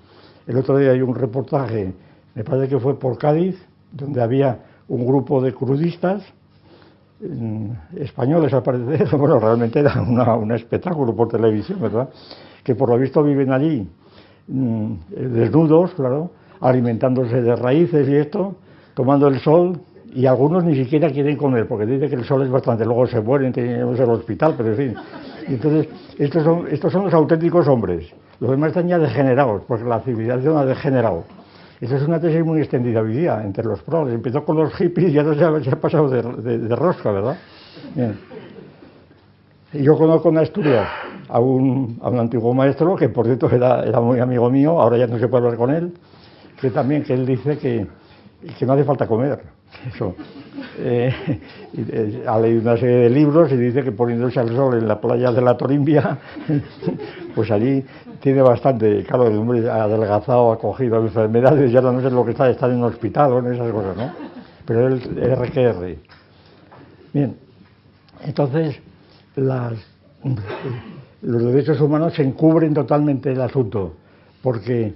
el otro día hay un reportaje, me parece que fue por Cádiz, donde había un grupo de crudistas españoles, al parecer. Bueno, realmente era un espectáculo por televisión, ¿verdad? Que por lo visto viven allí desnudos, claro, alimentándose de raíces y esto, tomando el sol, y algunos ni siquiera quieren comer, porque dicen que el sol es bastante, luego se mueren, tienen que ir al hospital, pero en fin. Y entonces, estos son los auténticos hombres. Los demás están ya degenerados, porque la civilización ha degenerado. Esa es una tesis muy extendida hoy día entre los progres. Empezó con los hippies y ahora se ha pasado de rosca, ¿verdad? Bien. Y yo conozco en Asturias a un antiguo maestro, que por cierto era muy amigo mío, ahora ya no se puede hablar con él, que él dice que no hace falta comer. Eso. Ha leído una serie de libros y dice que poniéndose al sol en la playa de la Torimbia, pues allí tiene bastante. Claro, el hombre ha adelgazado, ha cogido enfermedades, ya no sé lo que está en un hospital o en esas cosas, ¿no? Pero él RQR. Bien, entonces los derechos humanos se encubren totalmente el asunto, porque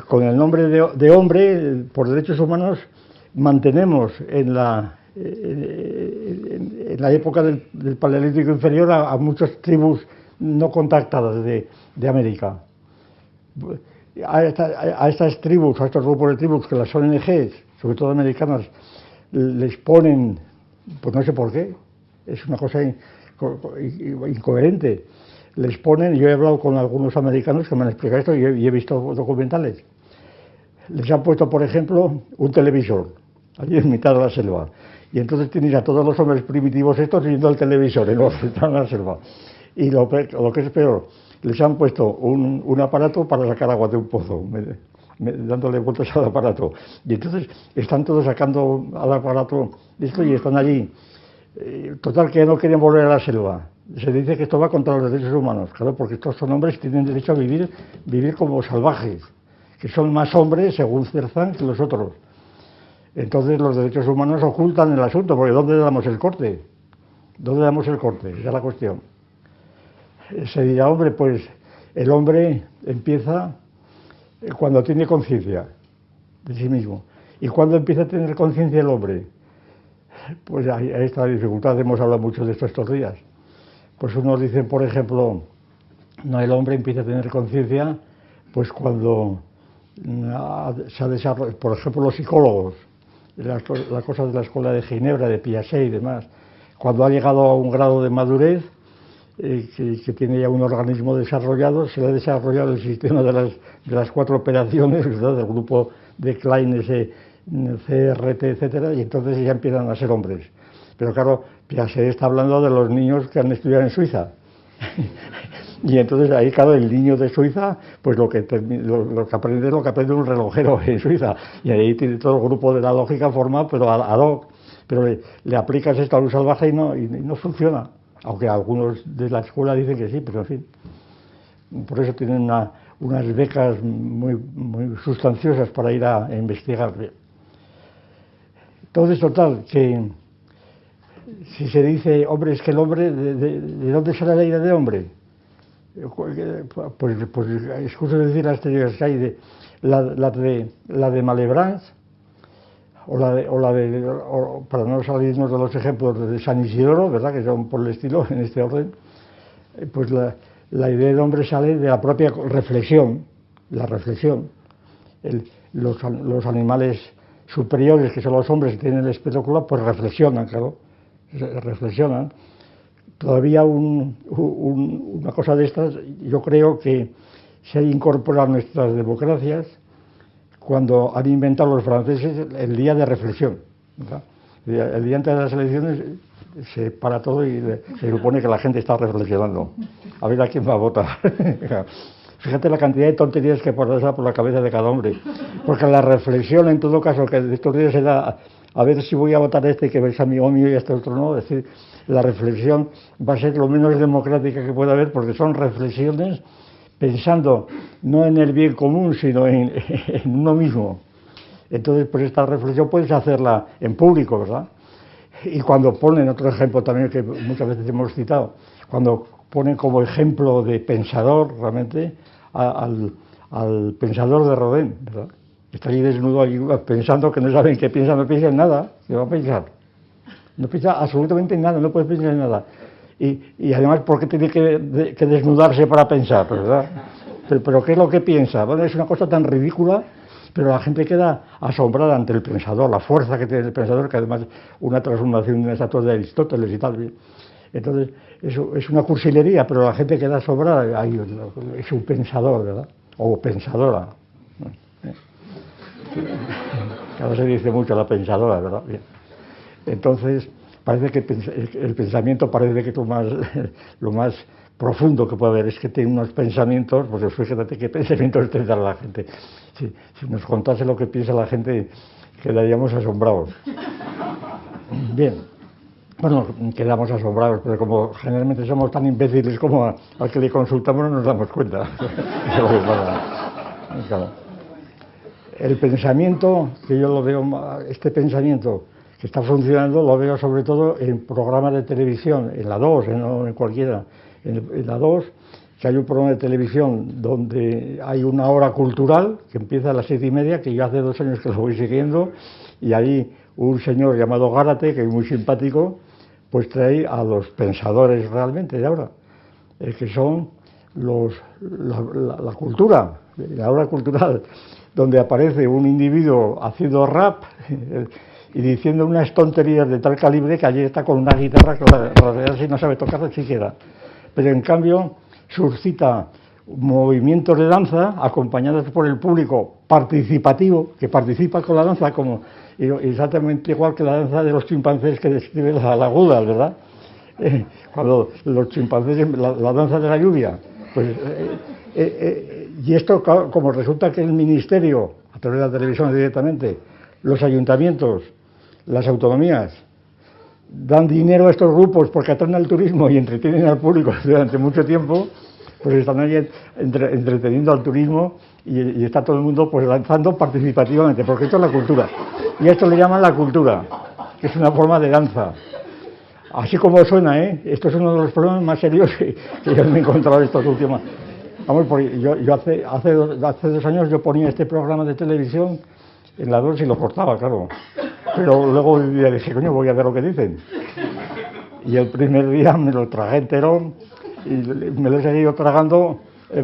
con el nombre de hombre, por derechos humanos, mantenemos en la época del Paleolítico inferior a muchas tribus no contactadas de América. A estas tribus, a estos grupos de tribus que las ONGs, sobre todo americanas, les ponen, pues no sé por qué, es una cosa incoherente, les ponen, yo he hablado con algunos americanos que me han explicado esto y he visto documentales, les han puesto, por ejemplo, un televisor allí en mitad de la selva, y entonces tienes a todos los hombres primitivos estos viendo el televisor en la selva, y lo que es peor, les han puesto un aparato para sacar agua de un pozo, dándole vueltas al aparato, y entonces están todos sacando al aparato esto y están allí. Total, que no quieren volver a la selva. Se dice que esto va contra los derechos humanos, claro, porque estos son hombres que tienen derecho a vivir como salvajes, que son más hombres, según Cerzán, que los otros. Entonces los derechos humanos ocultan el asunto, porque ¿dónde damos el corte? ¿Dónde damos el corte? Esa es la cuestión. Se dirá, hombre, pues el hombre empieza cuando tiene conciencia de sí mismo. ¿Y cuándo empieza a tener conciencia el hombre? Pues ahí está la dificultad, hemos hablado mucho de esto estos días. Pues unos dicen, por ejemplo, no, el hombre empieza a tener conciencia pues cuando se ha desarrollado, por ejemplo, los psicólogos, las cosas de la escuela de Ginebra, de Piaget y demás, cuando ha llegado a un grado de madurez, que tiene ya un organismo desarrollado, se le ha desarrollado el sistema de las 4 operaciones, ¿verdad?, del grupo de Klein, ese CRT, etcétera, y entonces ya empiezan a ser hombres. Pero claro, Piaget está hablando de los niños que han estudiado en Suiza. Y entonces ahí, claro, el niño de Suiza, pues lo que aprende un relojero en Suiza. Y ahí tiene todo el grupo de la lógica formado, pero ad hoc. Pero le aplicas esto a un salvaje y no funciona. Aunque algunos de la escuela dicen que sí, pero en fin. Por eso tienen unas becas muy sustanciosas para ir a investigar. Entonces, total, que si se dice, hombre, es que el hombre, ¿de dónde sale la idea de hombre? Pues excuso decir las teorías que hay, la de Malebranche, o para no salirnos de los ejemplos de San Isidoro, ¿verdad?, que son por el estilo, en este orden, pues la idea de hombre sale de la propia reflexión, los animales superiores, que son los hombres que tienen el espectáculo, pues reflexionan, claro, reflexionan. Todavía una cosa de estas, yo creo que se ha incorporado a nuestras democracias cuando han inventado los franceses el día de reflexión, ¿verdad? El día antes de las elecciones se para todo y se supone que la gente está reflexionando. A ver a quién va a votar. Fíjate la cantidad de tonterías que pasa por la cabeza de cada hombre. Porque la reflexión, en todo caso, que de estos días se da, a ver si voy a votar este que es amigo mío y este otro no. Es decir, la reflexión va a ser lo menos democrática que pueda haber, porque son reflexiones pensando no en el bien común, sino en uno mismo. Entonces, pues esta reflexión puedes hacerla en público, ¿verdad? Y cuando ponen, otro ejemplo también que muchas veces hemos citado, cuando ponen como ejemplo de pensador realmente al pensador de Rodin, ¿verdad? Está ahí desnudo, ahí pensando que no saben qué piensa, no piensa en nada, ¿qué va a pensar? No piensa absolutamente en nada, no puede pensar en nada. Y además, ¿por qué tiene que desnudarse para pensar, verdad? Pero ¿qué es lo que piensa? Bueno, es una cosa tan ridícula, pero la gente queda asombrada ante el pensador, la fuerza que tiene el pensador, que además una transformación de una estatua de Aristóteles y tal. Entonces, eso es una cursilería, pero la gente queda asombrada. Ay, es un pensador, ¿verdad? O pensadora. Ahora se dice mucho la pensadora, ¿verdad? Bien. Entonces, parece que el pensamiento parece que es lo más profundo que puede haber, es que tiene unos pensamientos, pues fíjate qué pensamientos tendrá la gente. Si nos contase lo que piensa la gente, quedaríamos asombrados. Bien, bueno, quedamos asombrados, pero como generalmente somos tan imbéciles como al que le consultamos, no nos damos cuenta. Claro. El pensamiento, que yo lo veo, este pensamiento que está funcionando, lo veo sobre todo en programas de televisión, en la 2, no en cualquiera. En la 2, que hay un programa de televisión donde hay una hora cultural que empieza a las 7:30, que yo hace 2 años que lo voy siguiendo, y ahí un señor llamado Gárate, que es muy simpático, pues trae a los pensadores realmente de ahora, que son la cultura, la hora cultural, donde aparece un individuo haciendo rap y diciendo unas tonterías de tal calibre que allí está con una guitarra que la realidad sí no sabe tocarla siquiera. Pero en cambio suscita movimientos de danza acompañados por el público participativo, que participa con la danza como exactamente igual que la danza de los chimpancés que describe la Aguda, ¿verdad? Cuando los chimpancés, la danza de la lluvia. Pues, y esto, como resulta que el ministerio, a través de la televisión directamente, los ayuntamientos, las autonomías, dan dinero a estos grupos porque atraen al turismo y entretienen al público durante mucho tiempo, pues están ahí entreteniendo al turismo y está todo el mundo pues danzando participativamente, porque esto es la cultura. Y a esto le llaman la cultura, que es una forma de danza. Así como suena, esto es uno de los problemas más serios que yo me he encontrado estos últimos. Vamos, porque yo hace 2 años yo ponía este programa de televisión en la 2 y lo cortaba, claro. Pero luego dije, coño, voy a ver lo que dicen. Y el primer día me lo tragué entero y me lo he seguido tragando,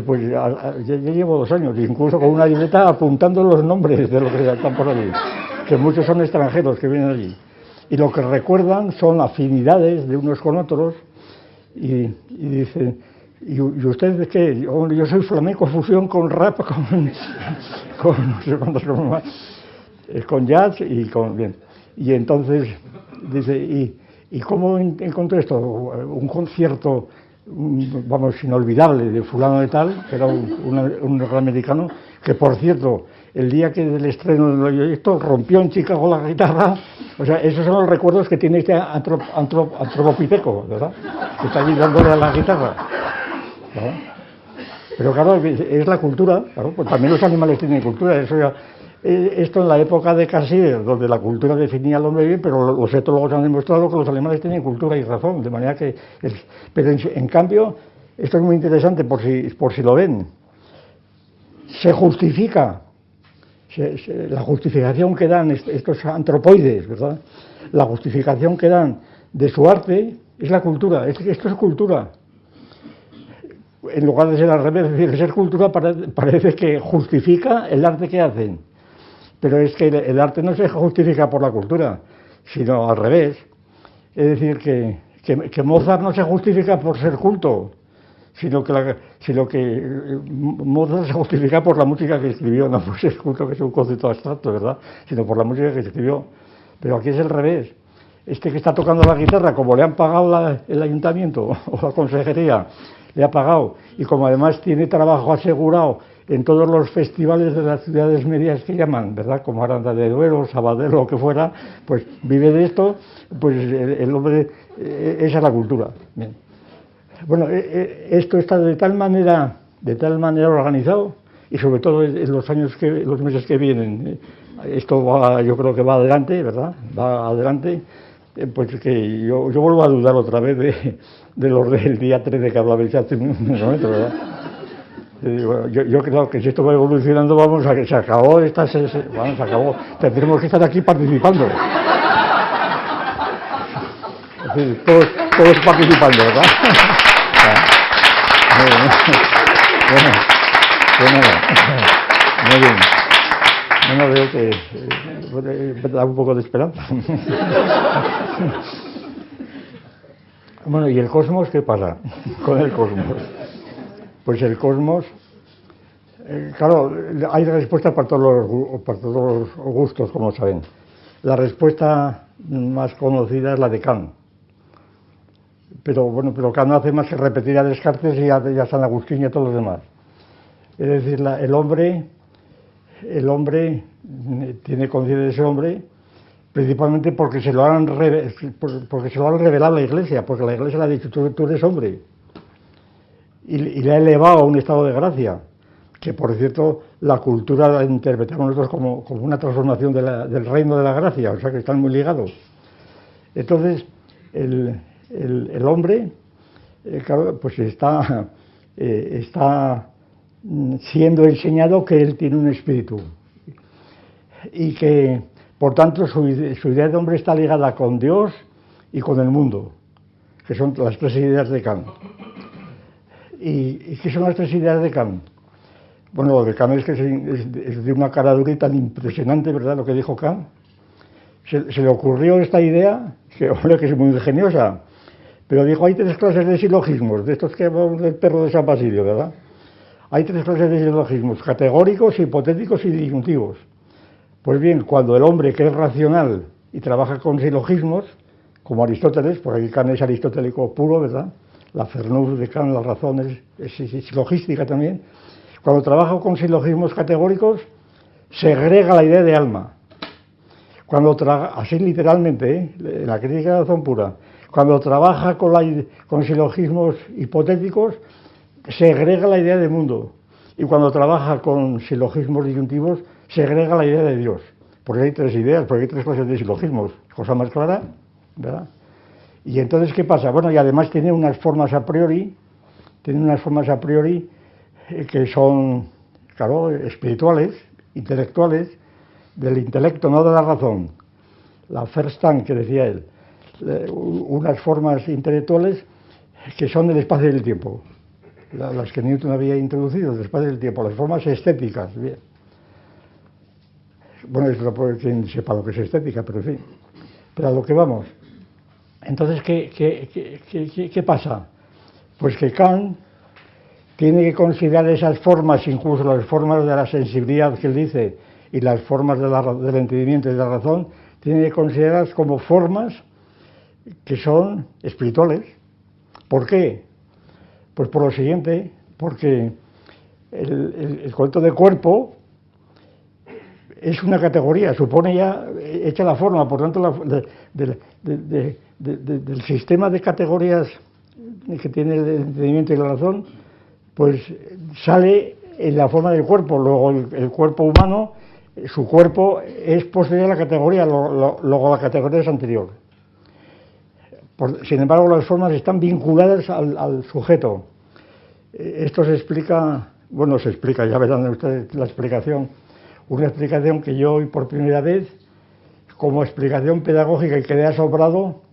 pues ya llevo 2 años, incluso con una libreta apuntando los nombres de los que están por allí, que muchos son extranjeros que vienen allí. Y lo que recuerdan son afinidades de unos con otros y dicen, ¿y usted qué? Yo soy flamenco fusión con rap, con no sé cuántas cosas más, con jazz y con... Bien. Y entonces dice, ¿y cómo encontré esto? Un concierto, vamos, inolvidable de fulano de tal, que era un norteamericano, que por cierto, el día que del estreno del proyecto rompió en Chicago la guitarra. O sea, esos son los recuerdos que tiene este antropopiteco, ¿verdad? Que está allí dándole a la guitarra, ¿verdad? Pero claro, es la cultura, claro, pues también los animales tienen cultura, eso ya... Esto en la época de Cassirer, donde la cultura definía al hombre bien, pero los etólogos han demostrado que los animales tienen cultura y razón, de manera que... Pero en cambio, esto es muy interesante por si lo ven, se justifica, la justificación que dan estos antropoides, ¿verdad? La justificación que dan de su arte es la cultura, esto es cultura. En lugar de ser al revés, es decir, ser cultura parece que justifica el arte que hacen. Pero es que el arte no se justifica por la cultura, sino al revés. Es decir, que Mozart no se justifica por ser culto, sino que Mozart se justifica por la música que escribió, no por ser culto, que es un concepto abstracto, ¿verdad? Sino por la música que escribió. Pero aquí es el revés. Este que está tocando la guitarra, como le han pagado el ayuntamiento o la consejería, le ha pagado, y como además tiene trabajo asegurado en todos los festivales de las ciudades medias que llaman, ¿verdad? Como Aranda de Duero, Sabadell o lo que fuera, pues vive de esto, pues el hombre, esa es la cultura. Bien. Bueno, esto está de tal manera organizado, y sobre todo en los meses que vienen, esto va, yo creo que va adelante, ¿verdad? Va adelante, pues que yo vuelvo a dudar otra vez de los del día 13 que hablabais hace un momento, ¿verdad? Yo creo que si esto va evolucionando, vamos a que se acabó bueno, se acabó, tendremos que estar aquí participando. Es decir, todos participando, ¿verdad? Bueno, pues nada, muy bien. Bueno, veo que da un poco de esperanza. Bueno, ¿y el cosmos qué pasa con el cosmos? Pues el cosmos, claro, hay respuestas para todos los gustos, como saben. La respuesta más conocida es la de Kant. Pero Kant no hace más que repetir a Descartes y a San Agustín y a todos los demás. Es decir, el hombre tiene conciencia de ese hombre principalmente porque se lo han revelado la Iglesia, porque la Iglesia le ha dicho, tú eres hombre. Y le ha elevado a un estado de gracia, que por cierto la cultura la interpretamos nosotros como una transformación del reino de la gracia, o sea que están muy ligados. Entonces, el hombre, claro, pues está siendo enseñado que él tiene un espíritu y que, por tanto, su idea de hombre está ligada con Dios y con el mundo, que son las tres ideas de Kant. ¿Y qué son las tres ideas de Kant? Bueno, lo de Kant es que es de una caradura tan impresionante, ¿verdad?, lo que dijo Kant. Se le ocurrió esta idea, que es muy ingeniosa, pero dijo, hay tres clases de silogismos, de estos que hablamos del perro de San Basilio, ¿verdad? Hay tres clases de silogismos, categóricos, hipotéticos y disyuntivos. Pues bien, cuando el hombre, que es racional y trabaja con silogismos, como Aristóteles, porque aquí Kant es aristotélico puro, ¿verdad? La Fernus de Kant, la razón es silogística también. Cuando trabaja con silogismos categóricos, segrega la idea de alma. Así literalmente, en la crítica de la razón pura, cuando trabaja con silogismos hipotéticos, segrega la idea de mundo. Y cuando trabaja con silogismos disyuntivos, segrega la idea de Dios. Porque hay tres ideas, porque hay tres clases de silogismos. Cosa más clara, ¿verdad? Y entonces, ¿qué pasa? Bueno, y además tiene unas formas a priori, que son, claro, espirituales, intelectuales, del intelecto, no de la razón. La Verstand, que decía él, unas formas intelectuales que son del espacio y del tiempo, las que Newton había introducido, del espacio y del tiempo, las formas estéticas. Bien. Bueno, esto no puede quien sepa lo que es estética, pero en fin. Pero a lo que vamos. Entonces, ¿qué pasa? Pues que Kant tiene que considerar esas formas, incluso las formas de la sensibilidad que él dice, y las formas del entendimiento y de la razón, tiene que considerarlas como formas que son espirituales. ¿Por qué? Pues por lo siguiente, porque el concepto de cuerpo es una categoría, supone ya hecha la forma, por tanto, del sistema de categorías que tiene el entendimiento y la razón, pues sale en la forma del cuerpo. Luego el cuerpo humano, su cuerpo es posterior a la categoría, luego la categoría es anterior. Sin embargo, las formas están vinculadas al sujeto. Esto se explica, ya verán ustedes la explicación, una explicación que yo oí por primera vez como explicación pedagógica y quedé asombrado,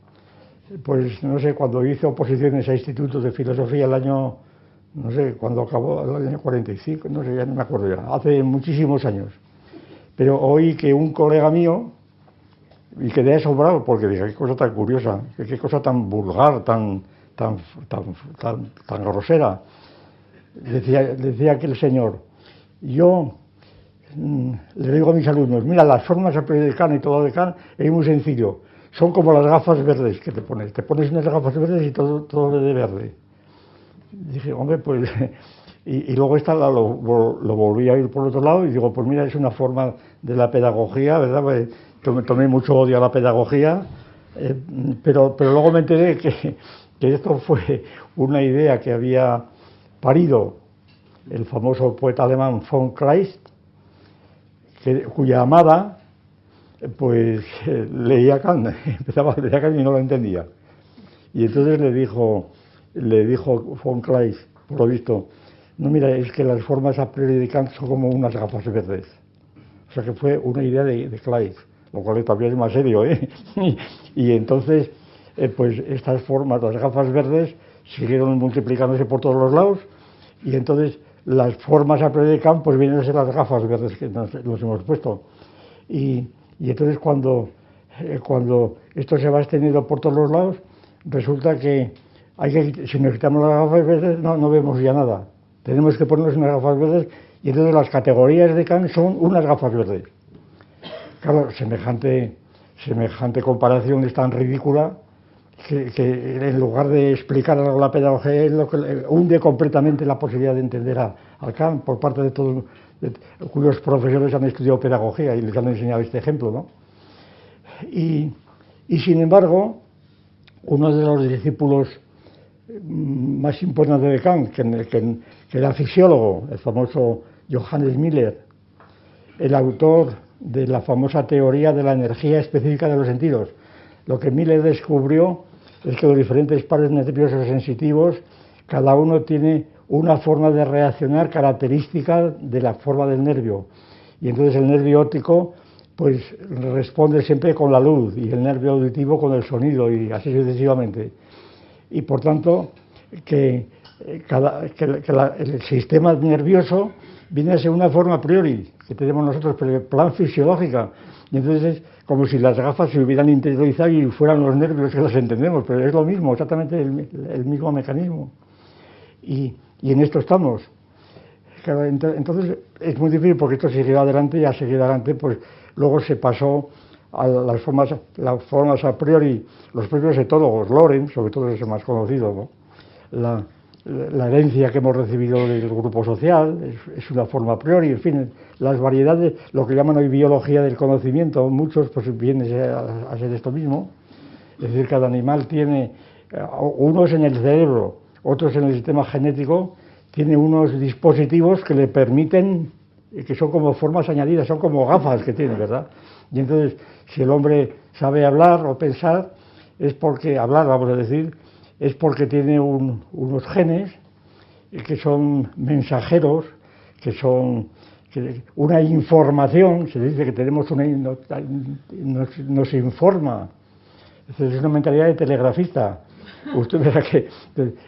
pues no sé, cuando hice oposiciones a institutos de filosofía el año, no sé, cuando acabó el año 45, no sé, ya no me acuerdo ya, hace muchísimos años. Pero oí que un colega mío, y quedé asombrado porque dije, qué cosa tan curiosa, qué cosa tan vulgar, tan grosera. Decía aquel señor, yo le digo a mis alumnos, mira, las formas a priori de Kant y todo de Kant es muy sencillo, son como las gafas verdes que te pones unas gafas verdes y todo de verde. Dije, hombre, pues, y luego lo volví a ir por otro lado y digo, pues mira, es una forma de la pedagogía, ¿verdad? Pues, tomé mucho odio a la pedagogía, pero luego me enteré que esto fue una idea que había parido el famoso poeta alemán von Kleist, cuya amada pues leía Kant, empezaba a leer Kant y no lo entendía. Y entonces le dijo von Kleist, por lo visto, no, mira, es que las formas a priori de Kant son como unas gafas verdes. O sea que fue una idea de Kleist, lo cual todavía es más serio, ¿eh? Y entonces, pues estas formas, las gafas verdes, siguieron multiplicándose por todos los lados, y entonces las formas a priori de Kant pues vienen a ser las gafas verdes que nos hemos puesto. Y entonces cuando esto se va extendiendo por todos los lados, resulta que si nos quitamos las gafas verdes no vemos ya nada. Tenemos que ponernos unas gafas verdes y entonces las categorías de Kant son unas gafas verdes. Claro, semejante comparación es tan ridícula que en lugar de explicar la pedagogía es lo que hunde completamente la posibilidad de entender a Kant por parte de todos cuyos profesores han estudiado pedagogía y les han enseñado este ejemplo, ¿no? Y sin embargo, uno de los discípulos más importantes de Kant, que era fisiólogo, el famoso Johannes Müller, el autor de la famosa teoría de la energía específica de los sentidos. Lo que Müller descubrió es que los diferentes pares nerviosos sensitivos, cada uno tiene una forma de reaccionar característica de la forma del nervio. Y entonces el nervio óptico pues responde siempre con la luz y el nervio auditivo con el sonido y así sucesivamente. Y por tanto, el sistema nervioso viene a ser una forma a priori que tenemos nosotros, pero en plan fisiológica. Y entonces es como si las gafas se hubieran interiorizado y fueran los nervios que los entendemos, pero es lo mismo, exactamente el mismo mecanismo. Y en esto estamos. Entonces es muy difícil porque esto siguió adelante y a seguir adelante, pues luego se pasó a las formas a priori, los propios etólogos, Lorenz, sobre todo es el más conocido, ¿no? La herencia que hemos recibido del grupo social es una forma a priori, en fin, las variedades, lo que llaman hoy biología del conocimiento, muchos pues vienen a ser esto mismo, es decir, cada animal tiene, unos en el cerebro, otros en el sistema genético, tiene unos dispositivos que le permiten, que son como formas añadidas, son como gafas que tiene, ¿verdad? Y entonces, si el hombre sabe hablar o pensar, es porque, hablar, vamos a decir, es porque tiene unos genes que son mensajeros, que son una información, se dice que tenemos nos informa. Es una mentalidad de telegrafista. Usted verá que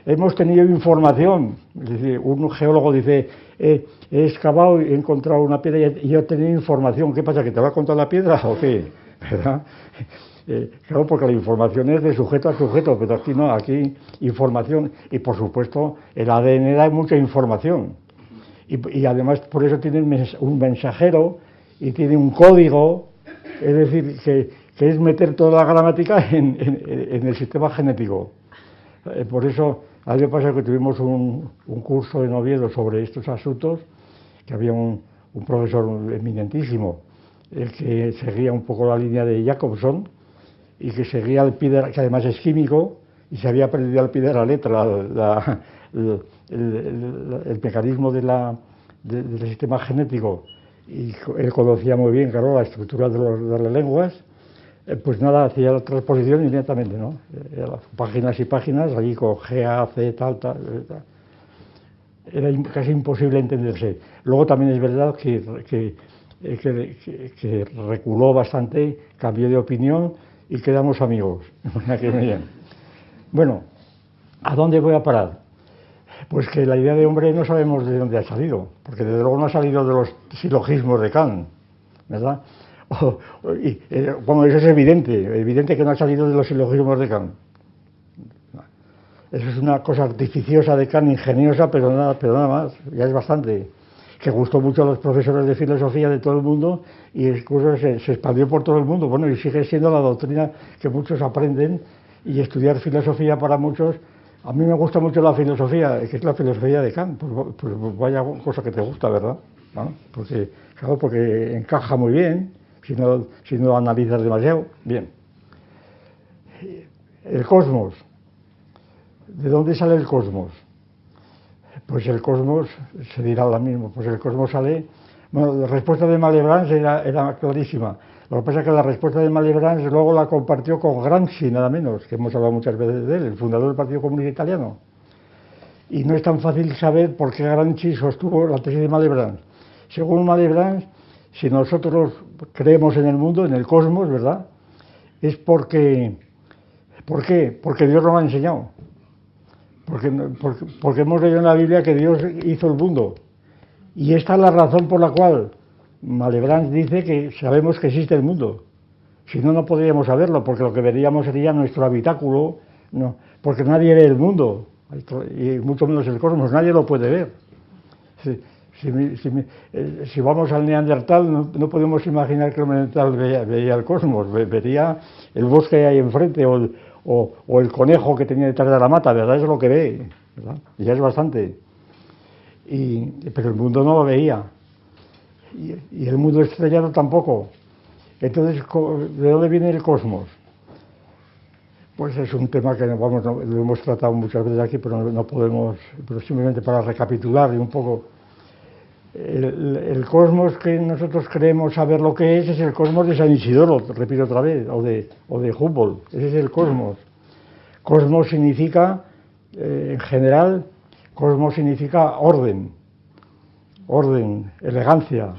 hemos tenido información, es decir, un geólogo dice, he excavado y he encontrado una piedra y he tenido información. ¿Qué pasa, que te va a contar la piedra o qué? ¿Verdad? Claro, porque la información es de sujeto a sujeto, pero aquí no, aquí información, y por supuesto el ADN da mucha información, y además por eso tiene un mensajero y tiene un código, es decir, que es meter toda la gramática en el sistema genético. Por eso, a mí me pasa que tuvimos un curso en Oviedo sobre estos asuntos, que había un profesor eminentísimo, el que seguía un poco la línea de Jacobson, y que seguía al pie que además es químico, y se había aprendido al pie de la letra el mecanismo del sistema genético, y él conocía muy bien, claro, la estructura de las lenguas. Pues nada, hacía la transposición inmediatamente, ¿no? Páginas y páginas, allí con G, A, C, tal. Era casi imposible entenderse. Luego también es verdad que reculó bastante, cambió de opinión y quedamos amigos. Bueno, ¿a dónde voy a parar? Pues que la idea de hombre no sabemos de dónde ha salido, porque desde luego no ha salido de los silogismos de Kant, ¿verdad? Bueno, eso es evidente que no ha salido de los silogismos de Kant. Eso es una cosa artificiosa de Kant, ingeniosa, pero nada más, ya es bastante. Que gustó mucho a los profesores de filosofía de todo el mundo y incluso se expandió por todo el mundo. Bueno, y sigue siendo la doctrina que muchos aprenden, y estudiar filosofía para muchos. A mí me gusta mucho la filosofía, que es la filosofía de Kant, pues vaya cosa que te gusta, ¿verdad? ¿No? Porque, claro, porque encaja muy bien, si no analizas demasiado. Bien. El cosmos. ¿De dónde sale el cosmos? Pues el cosmos, se dirá lo mismo, pues el cosmos sale... Bueno, la respuesta de Malebranche era clarísima. Lo que pasa es que la respuesta de Malebranche luego la compartió con Gramsci, nada menos, que hemos hablado muchas veces de él, el fundador del Partido Comunista Italiano. Y no es tan fácil saber por qué Gramsci sostuvo la tesis de Malebranche. Según Malebranche, si nosotros creemos en el mundo, en el cosmos, ¿verdad?, es porque... ¿Por qué? Porque Dios nos lo ha enseñado. Porque hemos leído en la Biblia que Dios hizo el mundo. Y esta es la razón por la cual Malebranche dice que sabemos que existe el mundo. Si no, no podríamos saberlo, porque lo que veríamos sería nuestro habitáculo, no, porque nadie ve el mundo, y mucho menos el cosmos, nadie lo puede ver. Si vamos al Neandertal, no podemos imaginar que el Neandertal veía el cosmos, vería el bosque que hay enfrente o el conejo que tenía detrás de la mata, ¿verdad? Eso es lo que ve, ¿verdad? Y ya es bastante. Pero el mundo no lo veía. Y el mundo estrellado tampoco. Entonces, ¿de dónde viene el cosmos? Pues es un tema que lo hemos tratado muchas veces aquí, pero no podemos, pero simplemente para recapitular un poco. El cosmos que nosotros creemos saber lo que es el cosmos de San Isidoro, repito otra vez, o de Humboldt. Ese es el cosmos. Cosmos significa, en general, cosmos significa orden, elegancia.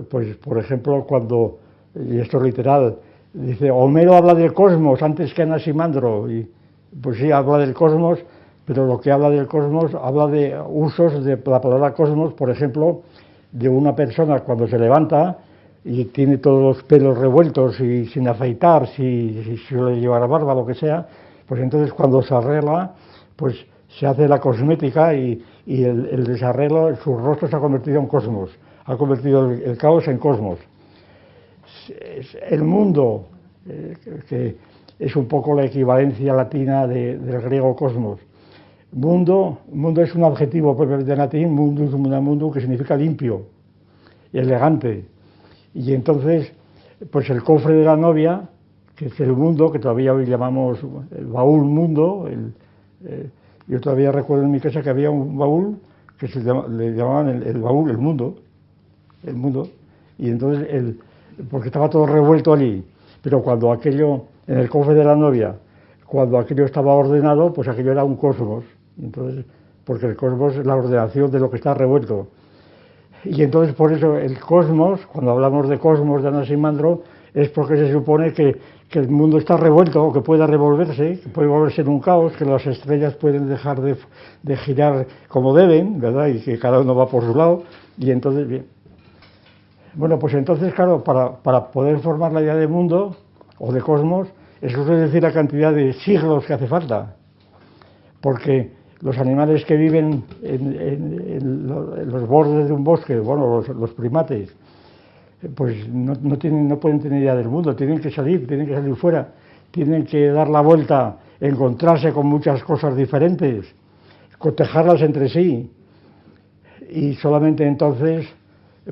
Pues, por ejemplo, cuando, y esto es literal, dice, Homero habla del cosmos antes que Anaximandro, y pues sí, habla del cosmos, pero lo que habla del cosmos, habla de usos de la palabra cosmos, por ejemplo, de una persona cuando se levanta y tiene todos los pelos revueltos y sin afeitar, si suele llevar barba, lo que sea, pues entonces cuando se arregla, pues se hace la cosmética y el desarreglo, su rostro se ha convertido en cosmos, ha convertido el caos en cosmos. El mundo, que es un poco la equivalencia latina del griego cosmos. Mundo es un adjetivo propiamente latín, mundo que significa limpio, elegante. Y entonces, pues el cofre de la novia, que es el mundo, que todavía hoy llamamos el baúl mundo, yo todavía recuerdo en mi casa que había un baúl que le llamaban el baúl, el mundo, y entonces, porque estaba todo revuelto allí, pero cuando aquello, en el cofre de la novia, cuando aquello estaba ordenado, pues aquello era un cosmos. Entonces, porque el cosmos es la ordenación de lo que está revuelto. Y entonces por eso el cosmos, cuando hablamos de cosmos de Anaximandro, es porque se supone que el mundo está revuelto, o que pueda revolverse, que puede volverse en un caos, que las estrellas pueden dejar de girar como deben, ¿verdad? Y que cada uno va por su lado, y entonces, bien. Bueno, pues entonces, claro, para poder formar la idea de mundo, o de cosmos, eso es decir la cantidad de siglos que hace falta, porque los animales que viven en los bordes de un bosque, bueno, los primates, pues no pueden tener idea del mundo, tienen que salir fuera, tienen que dar la vuelta, encontrarse con muchas cosas diferentes, cotejarlas entre sí, y solamente entonces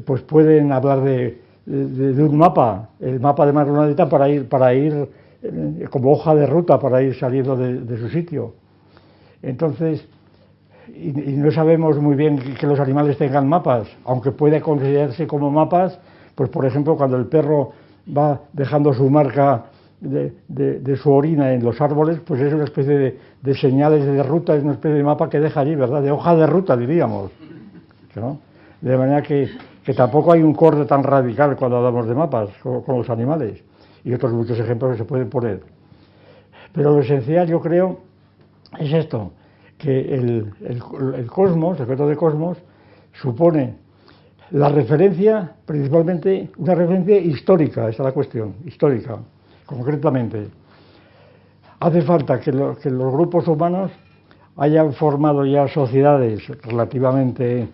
pues pueden hablar de un mapa, el mapa de Marronadita para ir como hoja de ruta para ir saliendo de su sitio. Entonces, y no sabemos muy bien que los animales tengan mapas, aunque puede considerarse como mapas, pues por ejemplo cuando el perro va dejando su marca de su orina en los árboles, pues es una especie de señales de ruta, es una especie de mapa que deja allí, ¿verdad? De hoja de ruta, diríamos, ¿no? De manera que tampoco hay un corte tan radical cuando hablamos de mapas con los animales, y otros muchos ejemplos que se pueden poner. Pero lo esencial, yo creo, es esto, que el cosmos, el concepto de cosmos, supone la referencia, principalmente una referencia histórica, esa es la cuestión, histórica, concretamente. Hace falta que los grupos humanos hayan formado ya sociedades relativamente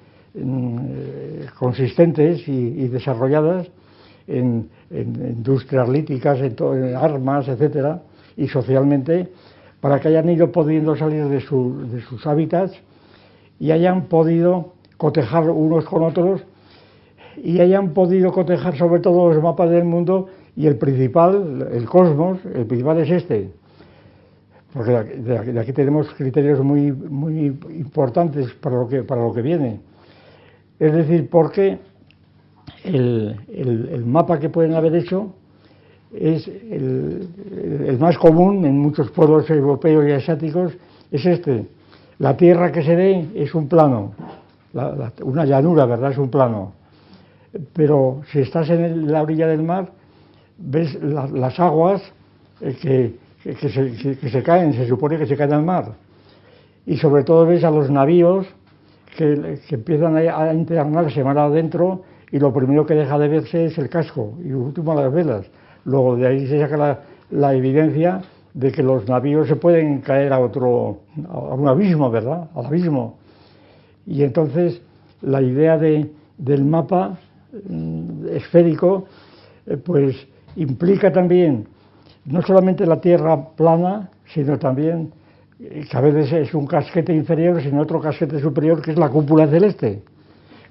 consistentes y desarrolladas en industrias líticas, en armas, etcétera, y socialmente, para que hayan ido pudiendo salir de sus hábitats y hayan podido cotejar unos con otros y hayan podido cotejar sobre todo los mapas del mundo, y el principal, el cosmos, el principal es este. Porque de aquí tenemos criterios muy importantes para lo que viene. Es decir, porque el mapa que pueden haber hecho es el más común en muchos pueblos europeos y asiáticos, es este. La tierra que se ve es un plano, una llanura, ¿verdad? Es un plano. Pero si estás en la orilla del mar, ves las aguas que se caen, se supone que se caen al mar. Y sobre todo ves a los navíos que empiezan a internarse mar adentro, y lo primero que deja de verse es el casco y último las velas. Luego de ahí se saca la evidencia de que los navíos se pueden caer a un abismo, ¿verdad? Al abismo. Y entonces la idea del mapa esférico pues implica también no solamente la Tierra plana, sino también que a veces es un casquete inferior, sino otro casquete superior, que es la cúpula celeste,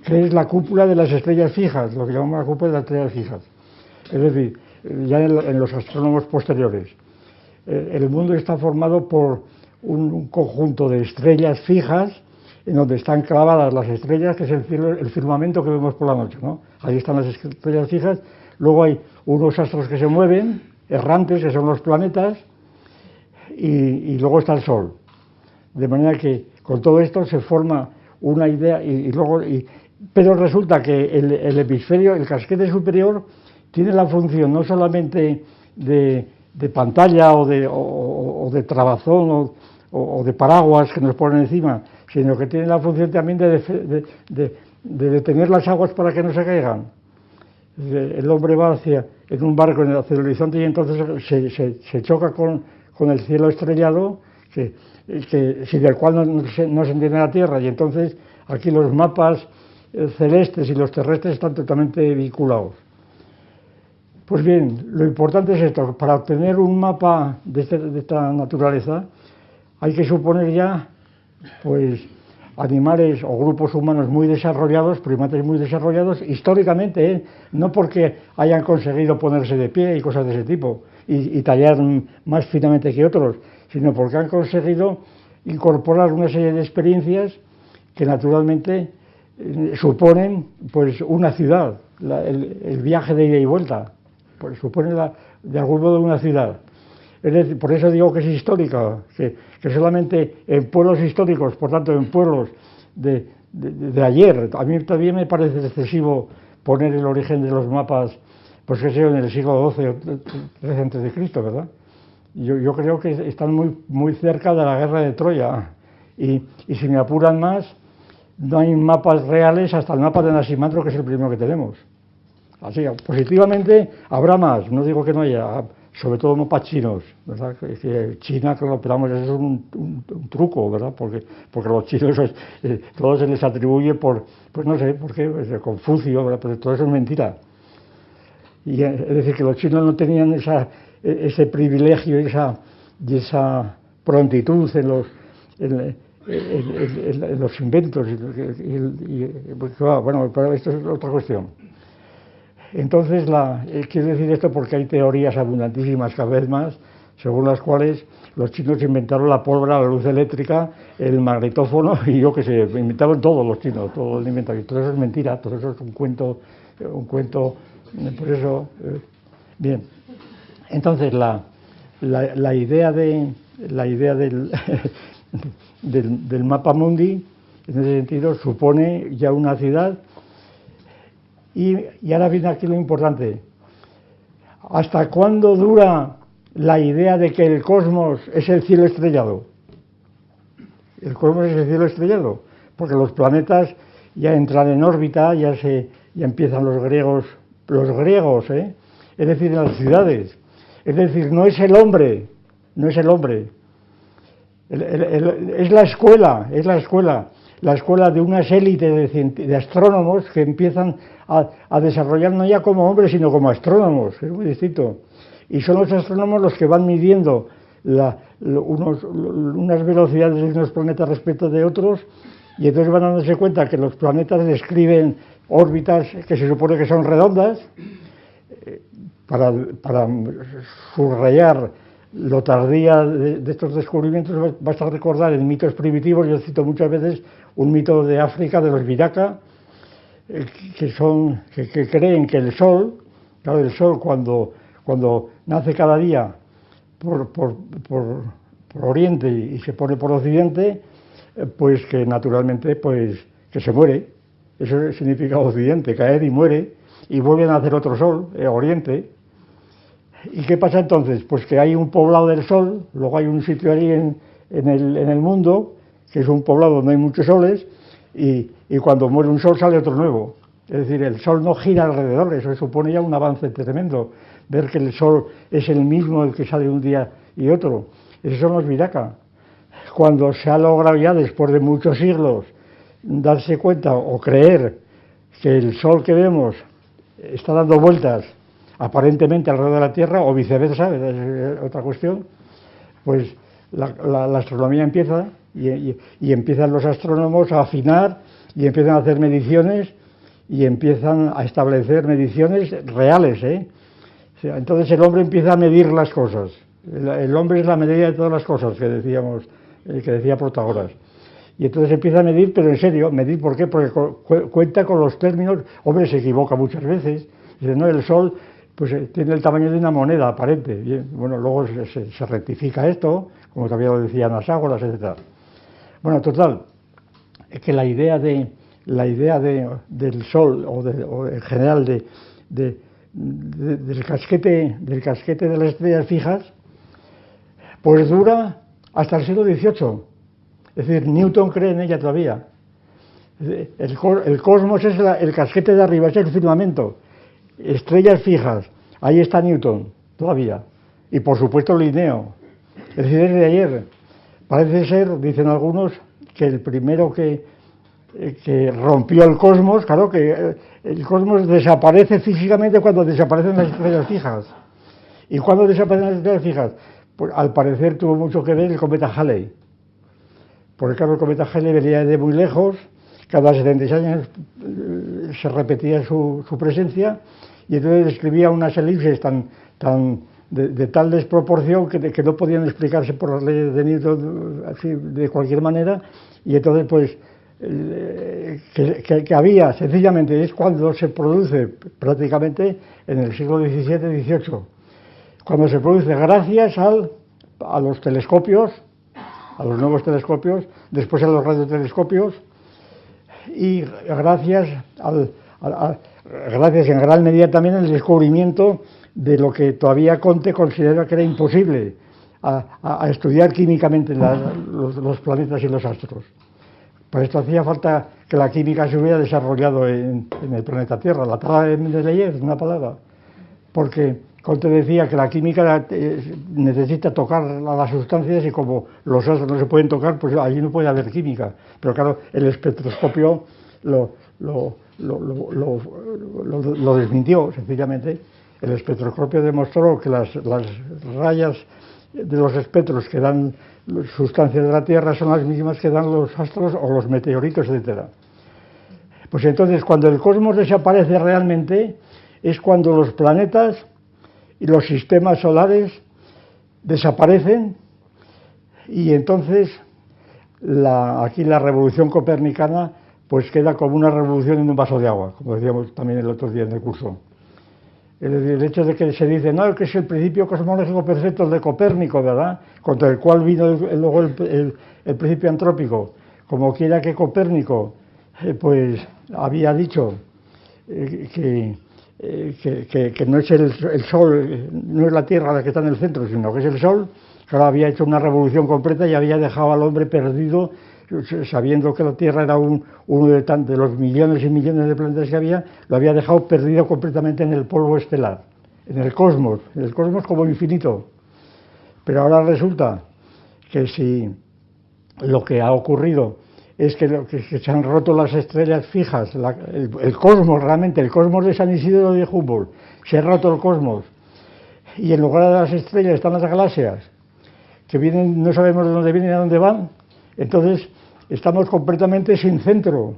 que es la cúpula de las estrellas fijas, lo que llamamos la cúpula de las estrellas fijas. Es decir, ya en los astrónomos posteriores, el mundo está formado por un conjunto de estrellas fijas en donde están clavadas las estrellas, que es el firmamento que vemos por la noche, ¿no? Ahí están las estrellas fijas. Luego hay unos astros que se mueven, errantes, que son los planetas, y luego está el Sol. De manera que con todo esto se forma una idea, pero resulta que el hemisferio, el casquete superior, tiene la función no solamente de pantalla o de trabazón o de paraguas que nos ponen encima, sino que tiene la función también de detener las aguas para que no se caigan. El hombre va en un barco hacia el horizonte y entonces se choca con el cielo estrellado, sin el cual no se entiende la Tierra, y entonces aquí los mapas celestes y los terrestres están totalmente vinculados. Pues bien, lo importante es esto: para obtener un mapa de esta naturaleza hay que suponer ya pues animales o grupos humanos muy desarrollados, primates muy desarrollados históricamente, no porque hayan conseguido ponerse de pie y cosas de ese tipo y tallar más finamente que otros, sino porque han conseguido incorporar una serie de experiencias que naturalmente suponen pues una ciudad, el viaje de ida y vuelta, pues supone de algún modo una ciudad. Es decir, por eso digo que es histórica, que solamente en pueblos históricos, por tanto en pueblos de ayer, a mí también me parece excesivo poner el origen de los mapas, pues que sea en el siglo XII o XIII antes de Cristo, ¿verdad? Yo creo que están muy cerca de la guerra de Troya, y si me apuran más, no hay mapas reales hasta el mapa de Nasimandro, que es el primero que tenemos. Así, positivamente habrá más, no digo que no haya, sobre todo mapas chinos, ¿verdad? Que China, claro, pero vamos, eso es un truco, ¿verdad? Porque los chinos todo se les atribuye pues no sé por qué, pues Confucio, ¿verdad? Pero todo eso es mentira. Y es decir, que los chinos no tenían ese privilegio y esa prontitud en los inventos. Bueno, pero esto es otra cuestión. Entonces, quiero decir esto porque hay teorías abundantísimas cada vez más, según las cuales los chinos inventaron la pólvora, la luz eléctrica, el magnetófono, y yo qué sé, inventaron todos los chinos, todo el inventario. Todo eso es mentira, todo eso es un cuento, por eso. Bien, entonces la idea del mapa mundi, en ese sentido, supone ya una ciudad. Y ahora viene aquí lo importante: ¿hasta cuándo dura la idea de que el cosmos es el cielo estrellado? El cosmos es el cielo estrellado, porque los planetas ya entran en órbita, ya empiezan los griegos, es decir, en las ciudades. Es decir, no es el hombre, es la escuela de unas élites de astrónomos que empiezan a desarrollar no ya como hombres, sino como astrónomos, es muy distinto. Y son los astrónomos los que van midiendo unas velocidades de unos planetas respecto de otros, y entonces van dándose cuenta que los planetas describen órbitas que se supone que son redondas, para subrayar lo tardía de estos descubrimientos. Basta recordar en mitos primitivos, yo cito muchas veces un mito de África, de los Viraka, que creen que el Sol, claro, el Sol cuando nace cada día por Oriente y se pone por Occidente, pues que naturalmente pues que se muere. Eso significa Occidente, caer y muere, y vuelven a hacer otro Sol, Oriente. ¿Y qué pasa entonces? Pues que hay un poblado del Sol, luego hay un sitio ahí en el mundo, que es un poblado donde hay muchos soles, y cuando muere un Sol sale otro nuevo. Es decir, el Sol no gira alrededor, eso supone ya un avance tremendo. Ver que el Sol es el mismo el que sale un día y otro. Esos son los Viraka. Cuando se ha logrado ya, después de muchos siglos, darse cuenta o creer que el Sol que vemos está dando vueltas aparentemente alrededor de la Tierra, o viceversa, es otra cuestión, pues la astronomía empieza y empiezan los astrónomos a afinar y empiezan a hacer mediciones y empiezan a establecer mediciones reales, O sea, entonces el hombre empieza a medir las cosas. El hombre es la medida de todas las cosas, que decía Protágoras. Y entonces empieza a medir, pero en serio, ¿medir por qué? Porque cuenta con los términos. Hombre, se equivoca muchas veces. Dice, no, el Sol pues tiene el tamaño de una moneda aparente. Bien, bueno, luego se rectifica esto, como también lo decían las Ágoras, etc. Bueno, total, es que la idea del Sol, o en general del casquete de las estrellas fijas, pues dura hasta el siglo XVIII. Es decir, Newton cree en ella todavía. El cosmos es el casquete de arriba, es el firmamento. Estrellas fijas, ahí está Newton, todavía. Y por supuesto Linneo. Es decir, desde ayer. Parece ser, dicen algunos, que el primero que rompió el cosmos, claro que el cosmos desaparece físicamente cuando desaparecen las estrellas fijas. ¿Y cuándo desaparecen las estrellas fijas? Pues al parecer tuvo mucho que ver el cometa Halley. Porque claro, el cometa Halley venía de muy lejos, cada 76 años se repetía su presencia, y entonces describía unas elipses de tal desproporción que no podían explicarse por las leyes de Newton así, de cualquier manera, y entonces pues que había, sencillamente, es cuando se produce prácticamente en el siglo XVII-XVIII, cuando se produce gracias a los telescopios, a los nuevos telescopios, después a los radiotelescopios, y gracias en gran medida también al descubrimiento de lo que todavía Comte considera que era imposible, a estudiar químicamente los planetas y los astros. Por esto hacía falta que la química se hubiera desarrollado en el planeta Tierra, la tabla de Mendeleev, una palabra, porque Comte decía que la química necesita tocar a las sustancias, y como los astros no se pueden tocar, pues allí no puede haber química. Pero claro, el espectroscopio lo desmintió, sencillamente. El espectroscopio demostró que las rayas de los espectros que dan sustancias de la Tierra son las mismas que dan los astros o los meteoritos, etc. Pues entonces, cuando el cosmos desaparece realmente, es cuando los planetas y los sistemas solares desaparecen, y entonces aquí la revolución copernicana pues queda como una revolución en un vaso de agua, como decíamos también el otro día en el curso. Es decir, el hecho de que se dice, no, que es el principio cosmológico perfecto, el de Copérnico, ¿verdad?, contra el cual vino luego el principio antrópico, como quiera que Copérnico pues había dicho que no es el Sol, no es la Tierra la que está en el centro, sino que es el Sol. Claro, había hecho una revolución completa y había dejado al hombre perdido, sabiendo que la Tierra era uno de los millones y millones de planetas que había, lo había dejado perdido completamente en el polvo estelar, en el cosmos como infinito. Pero ahora resulta que si lo que ha ocurrido es que se han roto las estrellas fijas, el cosmos realmente, el cosmos de San Isidro de Humboldt, se ha roto el cosmos, y en lugar de las estrellas están las galaxias, que vienen, no sabemos de dónde vienen y a dónde van. Entonces estamos completamente sin centro.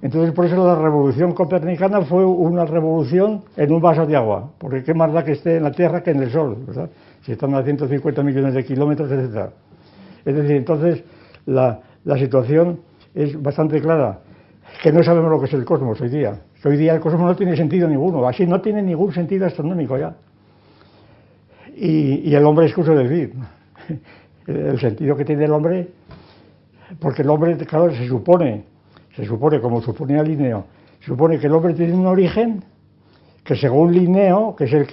Entonces por eso la revolución copernicana fue una revolución en un vaso de agua, porque qué más da que esté en la Tierra que en el Sol, ¿verdad?, si están a 150 millones de kilómetros, etc. Es decir, entonces la situación es bastante clara, que no sabemos lo que es el cosmos hoy día. Que hoy día el cosmos no tiene sentido ninguno, así no tiene ningún sentido astronómico ya. Y el hombre es cosa de decir. El sentido que tiene el hombre, porque el hombre, claro, se supone, como suponía Linneo, se supone que el hombre tiene un origen que según Linneo, que es el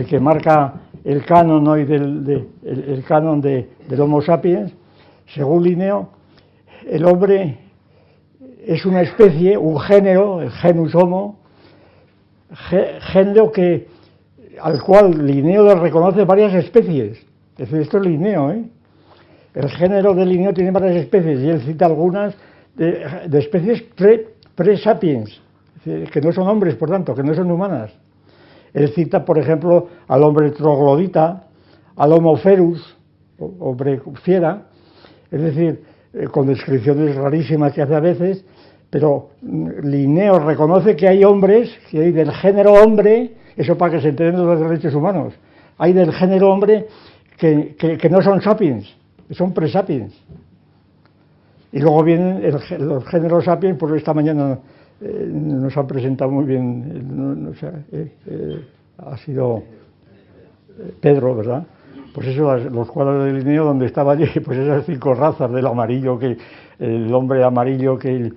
que marca el canon hoy el canon del Homo sapiens, según Linneo, el hombre es una especie, un género, el genus Homo, género al cual Linneo le reconoce varias especies. Es decir, esto es Linneo, ¿eh? El género de Linneo tiene varias especies y él cita algunas de especies pre-sapiens, que no son hombres, por tanto, que no son humanas. Él cita, por ejemplo, al hombre troglodita, al Homo ferus, hombre fiera, es decir, con descripciones rarísimas que hace a veces, pero Linneo reconoce que hay hombres, que hay del género hombre, eso para que se enteren los derechos humanos, hay del género hombre que no son sapiens, son presapiens. Y luego vienen los géneros sapiens, pues esta mañana nos han presentado muy bien, ha sido Pedro, ¿verdad? Pues eso, los cuadros de Linneo donde estaba allí, pues esas 5 razas del amarillo, el hombre amarillo que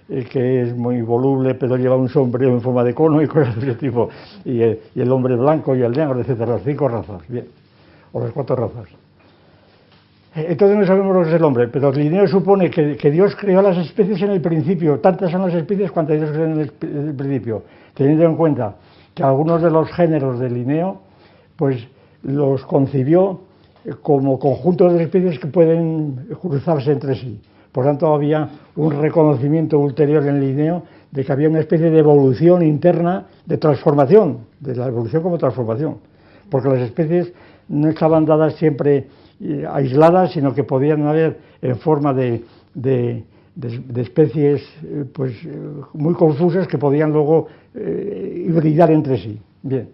es muy voluble, pero lleva un sombrero en forma de cono y cosas de ese tipo, y el hombre blanco y el negro, etcétera, las 5 razas, bien, o las 4 razas. Entonces no sabemos lo que es el hombre, pero Linneo supone que Dios creó las especies en el principio, tantas son las especies cuantas Dios creó en el principio, teniendo en cuenta que algunos de los géneros de Linneo, pues los concibió como conjuntos de especies que pueden cruzarse entre sí. Por tanto, había un reconocimiento ulterior en Linneo de que había una especie de evolución interna de transformación, de la evolución como transformación, porque las especies no estaban dadas siempre aisladas, sino que podían haber en forma de especies pues muy confusas que podían luego hibridar entre sí. Bien.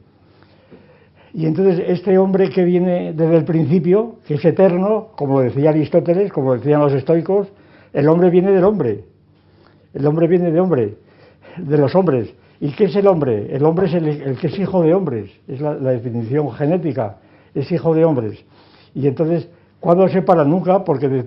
Y entonces este hombre que viene desde el principio, que es eterno, como decía Aristóteles, como decían los estoicos, el hombre viene del hombre. El hombre viene de los hombres. ¿Y qué es el hombre? El hombre es el que es hijo de hombres, es la definición genética, es hijo de hombres. Y entonces, ¿cuándo se para? Nunca, porque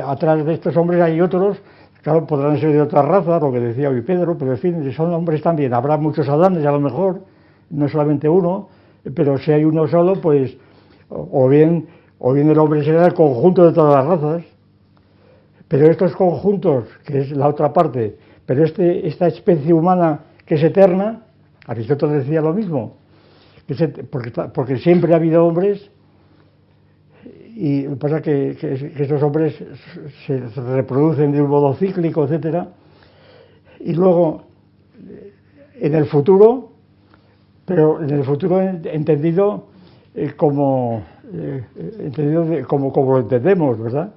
atrás de estos hombres hay otros, claro, podrán ser de otra raza, lo que decía hoy Pedro, pero en fin, son hombres también. Habrá muchos Adanes a lo mejor, no solamente uno, pero si hay uno solo, pues, o bien el hombre será el conjunto de todas las razas. Pero estos conjuntos, que es la otra parte, pero esta especie humana que es eterna, Aristóteles decía lo mismo, porque siempre ha habido hombres, y pasa que estos hombres se reproducen de un modo cíclico, etcétera, y luego en el futuro, pero en el futuro entendido como lo entendemos, ¿verdad?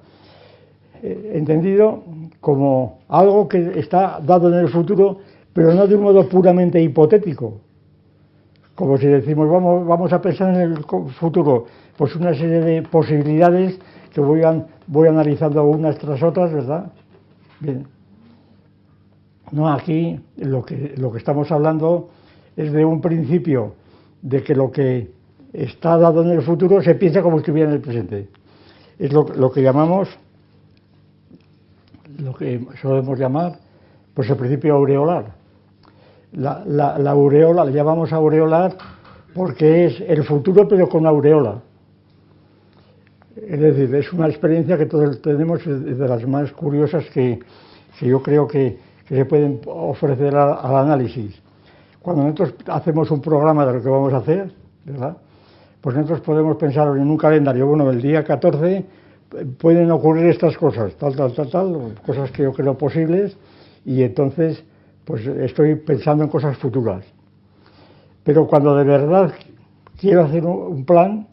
Entendido como algo que está dado en el futuro, pero no de un modo puramente hipotético, como si decimos vamos a pensar en el futuro, pues una serie de posibilidades que voy analizando unas tras otras, ¿verdad? Bien. No, aquí lo que estamos hablando es de un principio de que lo que está dado en el futuro se piensa como si estuviera en el presente. Es lo que llamamos, lo que solemos llamar, pues el principio aureolar. La aureola, la llamamos aureolar porque es el futuro pero con aureola. Es decir, es una experiencia que todos tenemos, de las más curiosas que yo creo que se pueden ofrecer al análisis. Cuando nosotros hacemos un programa de lo que vamos a hacer, ¿verdad? Pues nosotros podemos pensar en un calendario, bueno, el día 14 pueden ocurrir estas cosas, tal, cosas que yo creo posibles, y entonces pues estoy pensando en cosas futuras. Pero cuando de verdad quiero hacer un plan,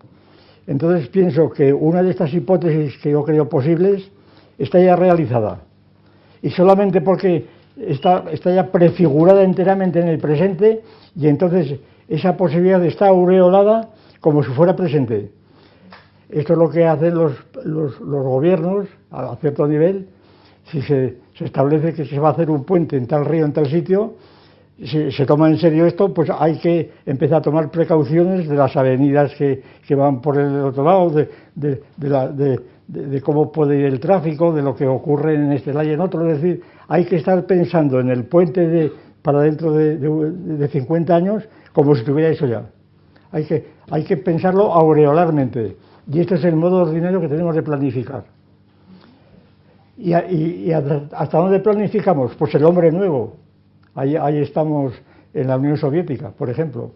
entonces pienso que una de estas hipótesis que yo creo posibles está ya realizada. Y solamente porque está ya prefigurada enteramente en el presente, y entonces esa posibilidad está aureolada como si fuera presente. Esto es lo que hacen los gobiernos a cierto nivel. Si se establece que se va a hacer un puente en tal río, en tal sitio, si se toma en serio esto, pues hay que empezar a tomar precauciones de las avenidas que van por el otro lado, de cómo puede ir el tráfico, de lo que ocurre en este lado y en otro. Es decir, hay que estar pensando en el puente para dentro de 50 años como si estuviera hecho ya. Hay que pensarlo aureolarmente. Y este es el modo ordinario que tenemos de planificar. ¿Y hasta dónde planificamos? Pues el hombre nuevo. Ahí estamos en la Unión Soviética, por ejemplo.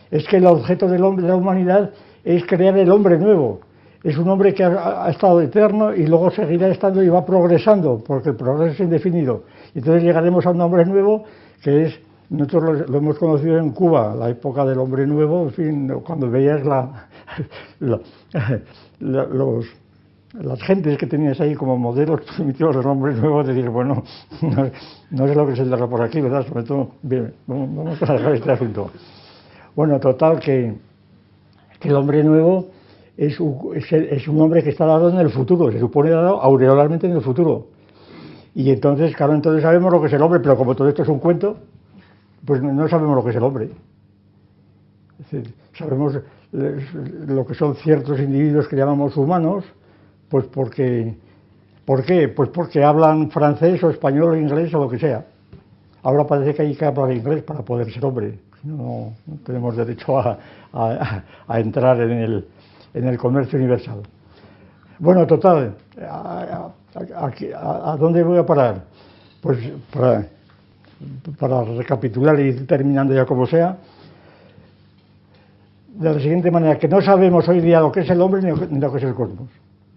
Es que el objeto del hombre, de la humanidad, es crear el hombre nuevo. Es un hombre que ha estado eterno y luego seguirá estando y va progresando, porque el progreso es indefinido. Y entonces llegaremos a un hombre nuevo que es, nosotros lo hemos conocido en Cuba, la época del hombre nuevo, en fin, cuando veías las gentes que tenías ahí como modelos primitivos del hombre nuevo, de decir, bueno, no sé lo que se dará por aquí, ¿verdad? Sobre todo, bien, vamos a dejar este asunto. Bueno, total, que el hombre nuevo es un hombre que está dado en el futuro, se supone dado aureolarmente en el futuro. Y entonces, claro, entonces sabemos lo que es el hombre, pero como todo esto es un cuento, pues no sabemos lo que es el hombre. Es decir, sabemos lo que son ciertos individuos que llamamos humanos, pues ¿por qué? Pues porque hablan francés o español o inglés o lo que sea. Ahora parece que hay que hablar inglés para poder ser hombre. No tenemos derecho a entrar en el comercio universal. Bueno, total, ¿a dónde voy a parar? Pues para recapitular y ir terminando ya como sea, de la siguiente manera, que no sabemos hoy día lo que es el hombre ni lo que es el cosmos.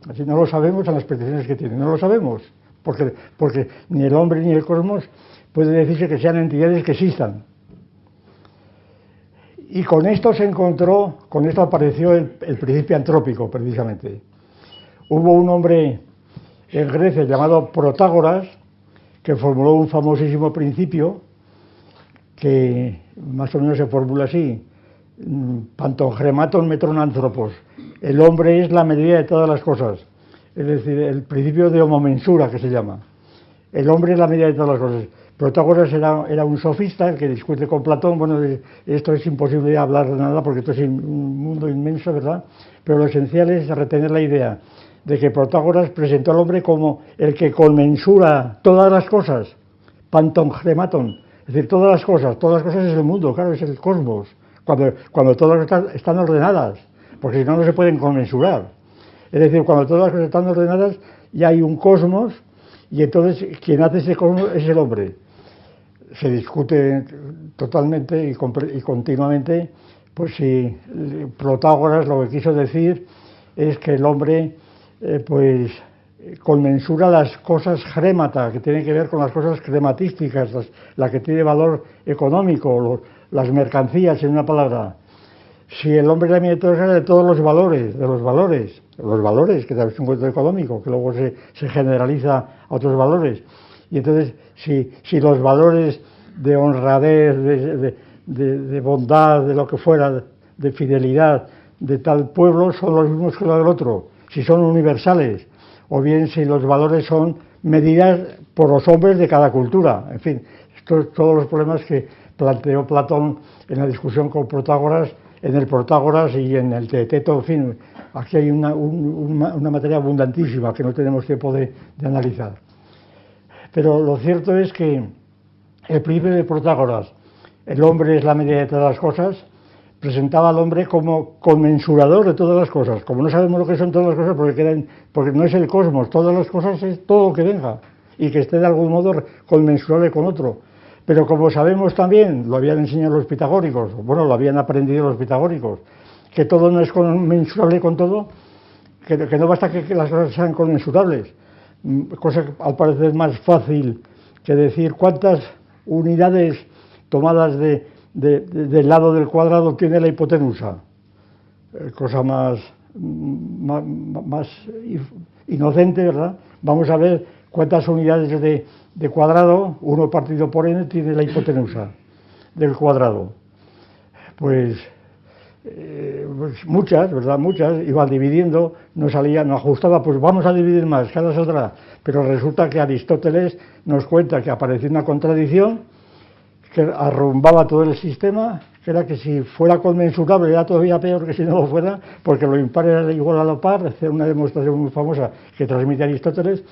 Así no lo sabemos en las predicciones que tiene, no lo sabemos, porque ni el hombre ni el cosmos puede decirse que sean entidades que existan. Y con esto apareció el principio antrópico, precisamente. Hubo un hombre en Grecia llamado Protágoras, que formuló un famosísimo principio, que más o menos se formula así: Pantochrematon metron anthropos. El hombre es la medida de todas las cosas. Es decir, el principio de homomensura, que se llama. El hombre es la medida de todas las cosas. Protágoras era un sofista, el que discute con Platón. Bueno, esto es imposible hablar de nada porque esto es un mundo inmenso, ¿verdad? Pero lo esencial es retener la idea de que Protágoras presentó al hombre como el que conmensura todas las cosas. Pantochrematon. Es decir, todas las cosas es el mundo, claro, es el cosmos. Cuando todas están ordenadas, porque si no, no se pueden conmensurar. Es decir, cuando todas las cosas están ordenadas, ya hay un cosmos, y entonces quien hace ese cosmos es el hombre. Se discute totalmente y continuamente, pues si Protágoras lo que quiso decir es que el hombre, pues, conmensura las cosas grémata, que tienen que ver con las cosas crematísticas, la que tiene valor económico, las mercancías, en una palabra. Si el hombre también de todos los valores, que también es un concepto económico, que luego se generaliza a otros valores. Y entonces, si los valores de honradez, de bondad, de lo que fuera, de fidelidad, de tal pueblo, son los mismos que los del otro, si son universales, o bien si los valores son medidas por los hombres de cada cultura. En fin, todos los problemas que planteó Platón en la discusión con Protágoras, en el Protágoras y en el Teeteto. En fin, aquí hay una materia abundantísima que no tenemos tiempo de analizar. Pero lo cierto es que el principio de Protágoras, el hombre es la medida de todas las cosas, presentaba al hombre como conmensurador de todas las cosas. Como no sabemos lo que son todas las cosas, porque no es el cosmos, todas las cosas es todo lo que venga y que esté de algún modo conmensurable con otro. Pero como sabemos también, lo habían enseñado los pitagóricos, bueno, lo habían aprendido los pitagóricos, que todo no es conmensurable con todo, que no basta que las cosas sean conmensurables, cosa que al parecer más fácil que decir cuántas unidades tomadas del lado del cuadrado tiene la hipotenusa, cosa más inocente, ¿verdad? Vamos a ver cuántas unidades de cuadrado, 1 partido por n, tiene la hipotenusa del cuadrado. Pues pues muchas, ¿verdad? Muchas, iba dividiendo, no salía, no ajustaba, pues vamos a dividir más, cada otra. Pero resulta que Aristóteles nos cuenta que apareció una contradicción que arrumbaba todo el sistema, que era que si fuera conmensurable era todavía peor que si no lo fuera, porque lo impar era igual a lo par, es una demostración muy famosa que transmite Aristóteles,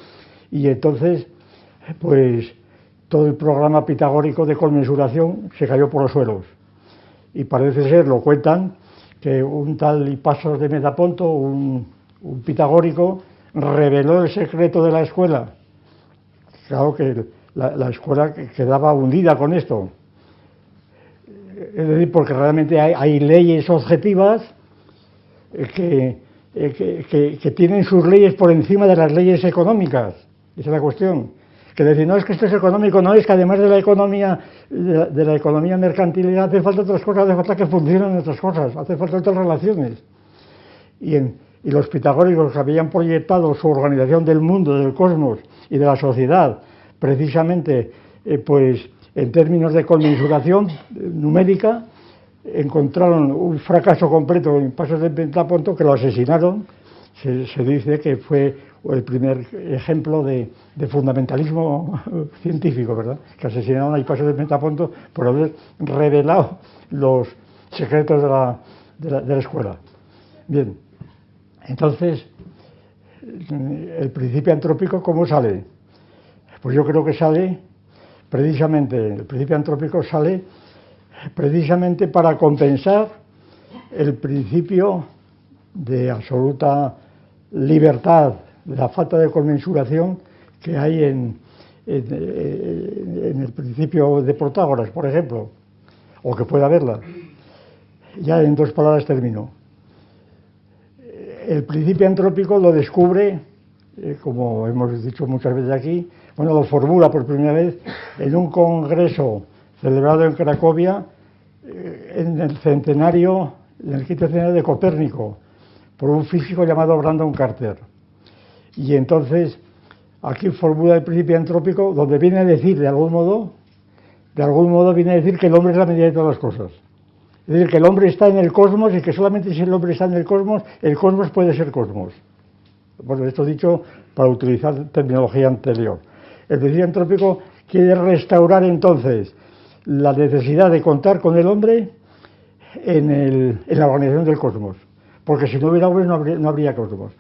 y entonces, pues, todo el programa pitagórico de conmensuración se cayó por los suelos. Y parece ser, lo cuentan, que un tal Hipasos de Metaponto, un pitagórico, reveló el secreto de la escuela. Claro que la escuela quedaba hundida con esto. Es decir, porque realmente hay leyes objetivas que tienen sus leyes por encima de las leyes económicas. Esa es la cuestión. Que decir, no es que esto es económico, no, es que además de la economía mercantil hace falta otras cosas, hace falta que funcionen otras cosas, hace falta otras relaciones. Y los pitagóricos que habían proyectado su organización del mundo, del cosmos y de la sociedad, precisamente pues en términos de conmensuración numérica, encontraron un fracaso completo en Hipasos de Metaponto, que lo asesinaron. Se dice que fue el primer ejemplo de fundamentalismo científico, ¿verdad? Que asesinaron a Hipasos de Metaponto por haber revelado los secretos de la escuela. Bien, entonces, el principio antrópico, ¿cómo sale? Pues yo creo que sale precisamente, el principio antrópico sale precisamente para compensar el principio de absoluta libertad, de la falta de conmensuración que hay en el principio de Protágoras, por ejemplo, o que puede haberla. Ya en dos palabras termino. El principio antrópico lo descubre, como hemos dicho muchas veces aquí, bueno, lo formula por primera vez en un congreso celebrado en Cracovia en el centenario, en el quinto centenario de Copérnico, por un físico llamado Brandon Carter. Y entonces aquí formula el principio antrópico, donde viene a decir, de algún modo viene a decir que el hombre es la medida de todas las cosas. Es decir, que el hombre está en el cosmos y que solamente si el hombre está en el cosmos puede ser cosmos. Bueno, esto dicho para utilizar terminología anterior. El principio antrópico quiere restaurar entonces la necesidad de contar con el hombre en la organización del cosmos. Porque si no hubiera hombre no habría cosmos.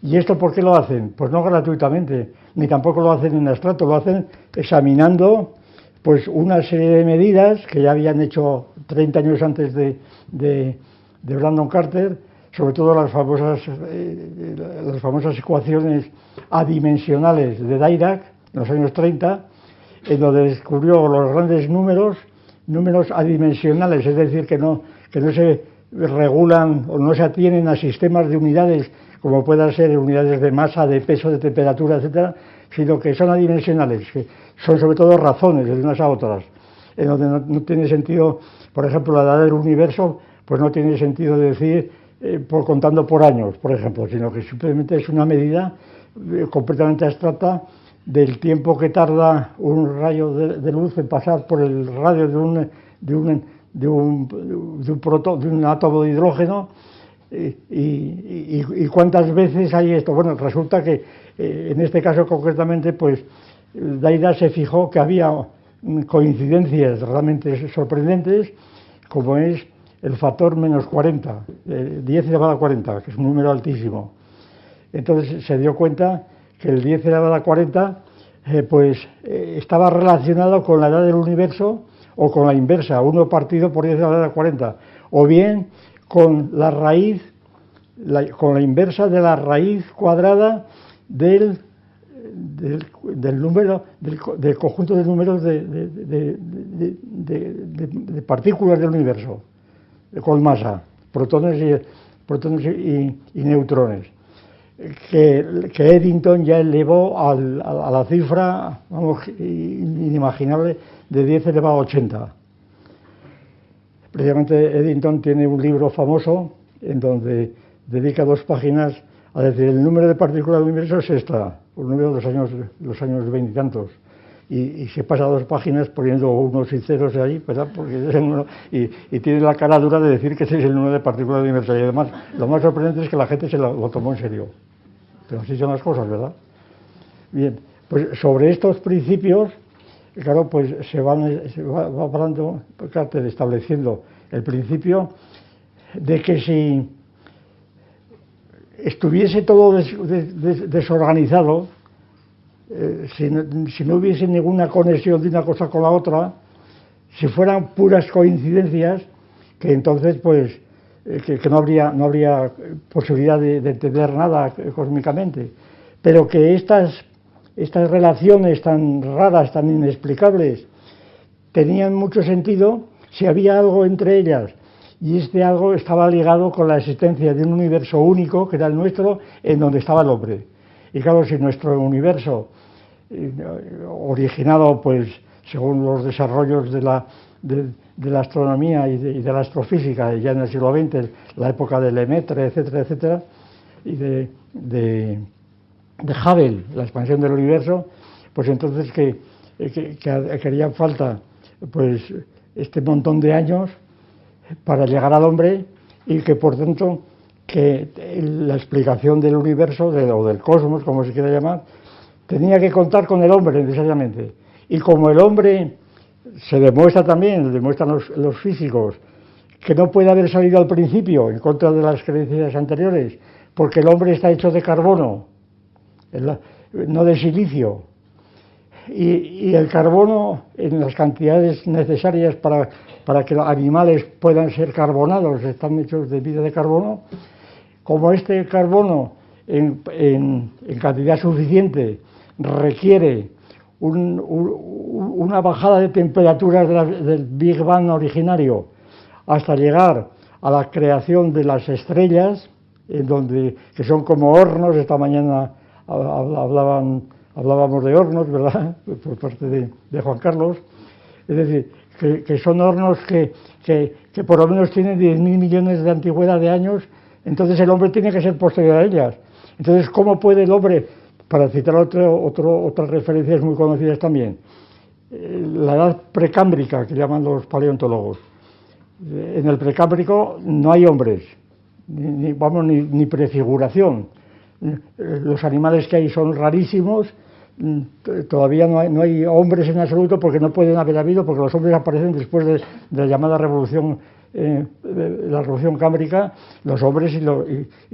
¿Y esto por qué lo hacen? Pues no gratuitamente, ni tampoco lo hacen en abstracto, lo hacen examinando pues una serie de medidas que ya habían hecho 30 años antes de Brandon Carter, sobre todo las famosas ecuaciones adimensionales de Dirac, en los años 30, en donde descubrió los grandes números adimensionales, es decir, que no se regulan o no se atienen a sistemas de unidades como puedan ser unidades de masa, de peso, de temperatura, etcétera, sino que son adimensionales, que son sobre todo razones de unas a otras, en donde no tiene sentido, por ejemplo, la edad del universo, pues no tiene sentido decir contando por años, por ejemplo, sino que simplemente es una medida completamente abstracta del tiempo que tarda un rayo de luz en pasar por el radio de un átomo de hidrógeno. ¿Y cuántas veces hay esto? Bueno, resulta que en este caso concretamente, pues Dirac se fijó que había coincidencias realmente sorprendentes, como es el factor menos 40, 10 elevado a 40, que es un número altísimo. Entonces se dio cuenta que el 10 elevado a 40 estaba relacionado con la edad del universo o con la inversa, 1 partido por 10 elevado a 40, o bien con la raíz, con la inversa de la raíz cuadrada del número, del conjunto de números de partículas del universo, con masa, protones y neutrones, que Eddington ya elevó a la cifra, vamos, inimaginable, de 10 elevado a 80. Precisamente Eddington tiene un libro famoso en donde dedica 2 páginas a decir el número de partículas del universo es esta, un número de los años 20 y tantos. y se pasa 2 páginas poniendo unos y ceros ahí, ¿verdad? Porque es el número, y tiene la cara dura de decir que ese es el número de partículas universales. Y además, lo más sorprendente es que la gente se lo tomó en serio. Pero así son las cosas, ¿verdad? Bien, pues sobre estos principios, claro, pues se va hablando, estableciendo el principio de que si estuviese todo desorganizado, si no hubiese ninguna conexión de una cosa con la otra, si fueran puras coincidencias, que entonces pues que no habría posibilidad de entender nada cósmicamente, pero que estas relaciones tan raras, tan inexplicables, tenían mucho sentido si había algo entre ellas, y este algo estaba ligado con la existencia de un universo único, que era el nuestro, en donde estaba el hombre. Y claro, si nuestro universo, originado pues según los desarrollos de la astronomía y de la astrofísica, ya en el siglo XX, la época de Lemaitre, etcétera, etcétera, y de Hubble, la expansión del universo, pues entonces que harían falta pues este montón de años para llegar al hombre, y que por tanto que la explicación del universo o del cosmos, como se quiera llamar, tenía que contar con el hombre necesariamente. Y como el hombre se demuestra también, lo demuestran los físicos, que no puede haber salido al principio, en contra de las creencias anteriores, porque el hombre está hecho de carbono, no de silicio, y el carbono en las cantidades necesarias para que los animales puedan ser carbonados, están hechos de vida de carbono. Como este carbono en cantidad suficiente requiere una bajada de temperaturas del Big Bang originario hasta llegar a la creación de las estrellas, que son como hornos. Esta mañana hablábamos de hornos, ¿verdad?, por parte de Juan Carlos. Es decir, que son hornos que por lo menos tienen 10.000 millones de antigüedad de años. Entonces el hombre tiene que ser posterior a ellas. Entonces, ¿cómo puede el hombre, para citar otras referencias muy conocidas también, la edad precámbrica, que llaman los paleontólogos? En el precámbrico no hay hombres, ni prefiguración. Los animales que hay son rarísimos. Todavía no hay hombres en absoluto, porque no pueden haber habido, porque los hombres aparecen después de la llamada revolución, la revolución cámbrica, los hombres y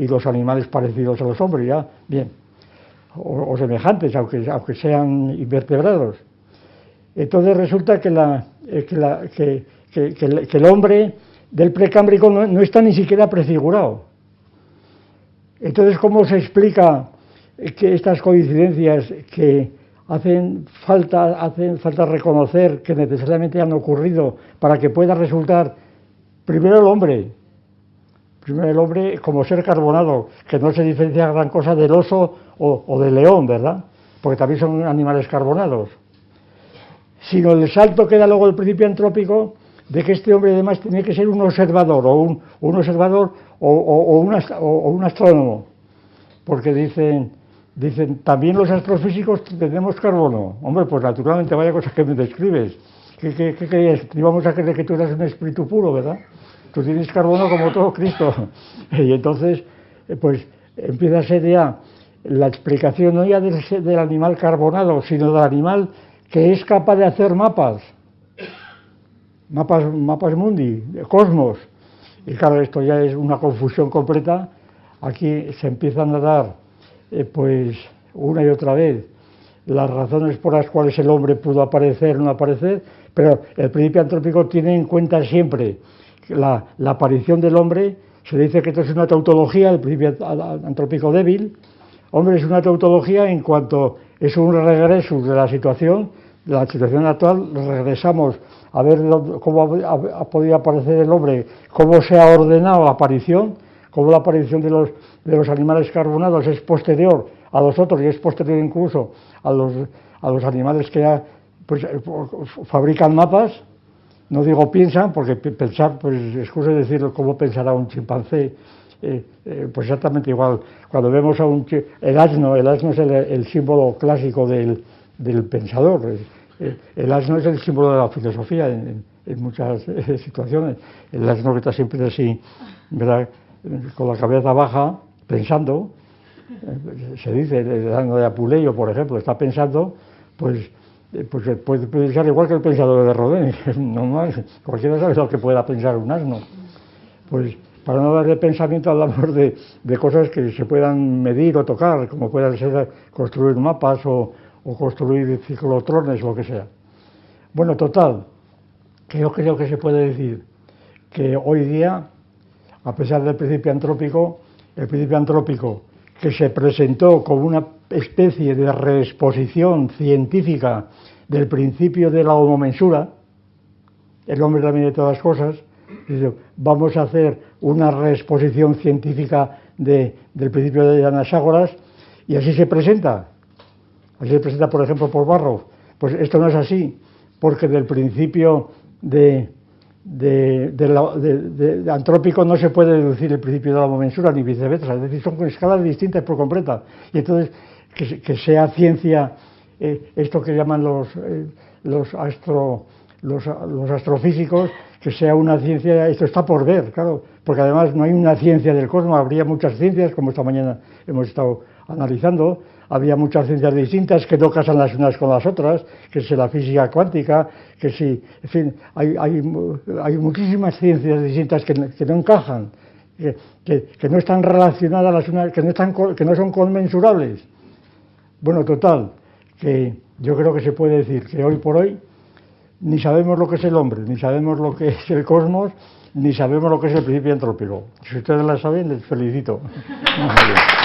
los animales parecidos a los hombres, ya, bien, o semejantes, aunque sean invertebrados. Entonces resulta que el hombre del precámbrico no está ni siquiera prefigurado. Entonces, ¿cómo se explica que estas coincidencias que hacen falta reconocer que necesariamente han ocurrido para que pueda resultar primero el hombre como ser carbonado, que no se diferencia gran cosa del oso o del león, ¿verdad?, porque también son animales carbonados, sino el salto que da luego el principio antrópico de que este hombre además tiene que ser un observador o un astrónomo, porque dicen también los astrofísicos tenemos carbono. Hombre, pues naturalmente, vaya cosa que me describes. ¿Qué querías? Íbamos a creer que tú eras un espíritu puro, ¿verdad? Tú tienes carbono como todo Cristo. Y entonces, pues empieza a ser ya la explicación no ya del animal carbonado, sino del animal que es capaz de hacer mapas mundi, de cosmos. Y claro, esto ya es una confusión completa. Aquí se empiezan a dar, pues una y otra vez, las razones por las cuales el hombre pudo aparecer o no aparecer, pero el principio antrópico tiene en cuenta siempre la aparición del hombre. Se dice que esto es una tautología, el principio antrópico débil. Hombre, es una tautología en cuanto es un regreso de la situación actual. Regresamos a ver cómo ha podido aparecer el hombre, cómo se ha ordenado la aparición, cómo la aparición de los animales carbonados es posterior a los otros, y es posterior incluso a los animales que ya pues, fabrican mapas. No digo piensan, porque pensar, pues excusa decir cómo pensará un chimpancé, pues exactamente igual. Cuando vemos a el asno es el símbolo clásico del pensador. el asno es el símbolo de la filosofía en muchas situaciones. El asno que está siempre así, ¿verdad?, con la cabeza baja, pensando. Se dice, el asno de Apuleyo, por ejemplo, está pensando, pues puede pensar igual que el pensador de Rodin, es normal, cualquiera sabe lo que pueda pensar un asno. Pues para no hablar de pensamiento hablamos de cosas que se puedan medir o tocar, como puedan ser construir mapas o construir ciclotrones o lo que sea. Bueno, total, que yo creo que se puede decir que hoy día, a pesar del principio antrópico, el principio antrópico que se presentó como una especie de reexposición científica del principio de la homomensura, el hombre también de todas las cosas, dice, vamos a hacer una reexposición científica del principio de Anaxágoras, y así se presenta. Así se presenta, por ejemplo, por Barrow. Pues esto no es así, porque del principio de antrópico no se puede deducir el principio de la homomensura ni viceversa, es decir, son escalas distintas por completa. Y entonces, que sea ciencia, esto que llaman los astrofísicos, que sea una ciencia, esto está por ver, claro, porque además no hay una ciencia del cosmos, habría muchas ciencias, como esta mañana hemos estado analizando, habría muchas ciencias distintas que no casan las unas con las otras, que si la física cuántica, que si, en fin, hay muchísimas ciencias distintas que no encajan, que no están relacionadas las unas, que no son conmensurables. Bueno, total, que yo creo que se puede decir que hoy por hoy ni sabemos lo que es el hombre, ni sabemos lo que es el cosmos, ni sabemos lo que es el principio antrópico. Si ustedes la saben, les felicito. Muchas gracias.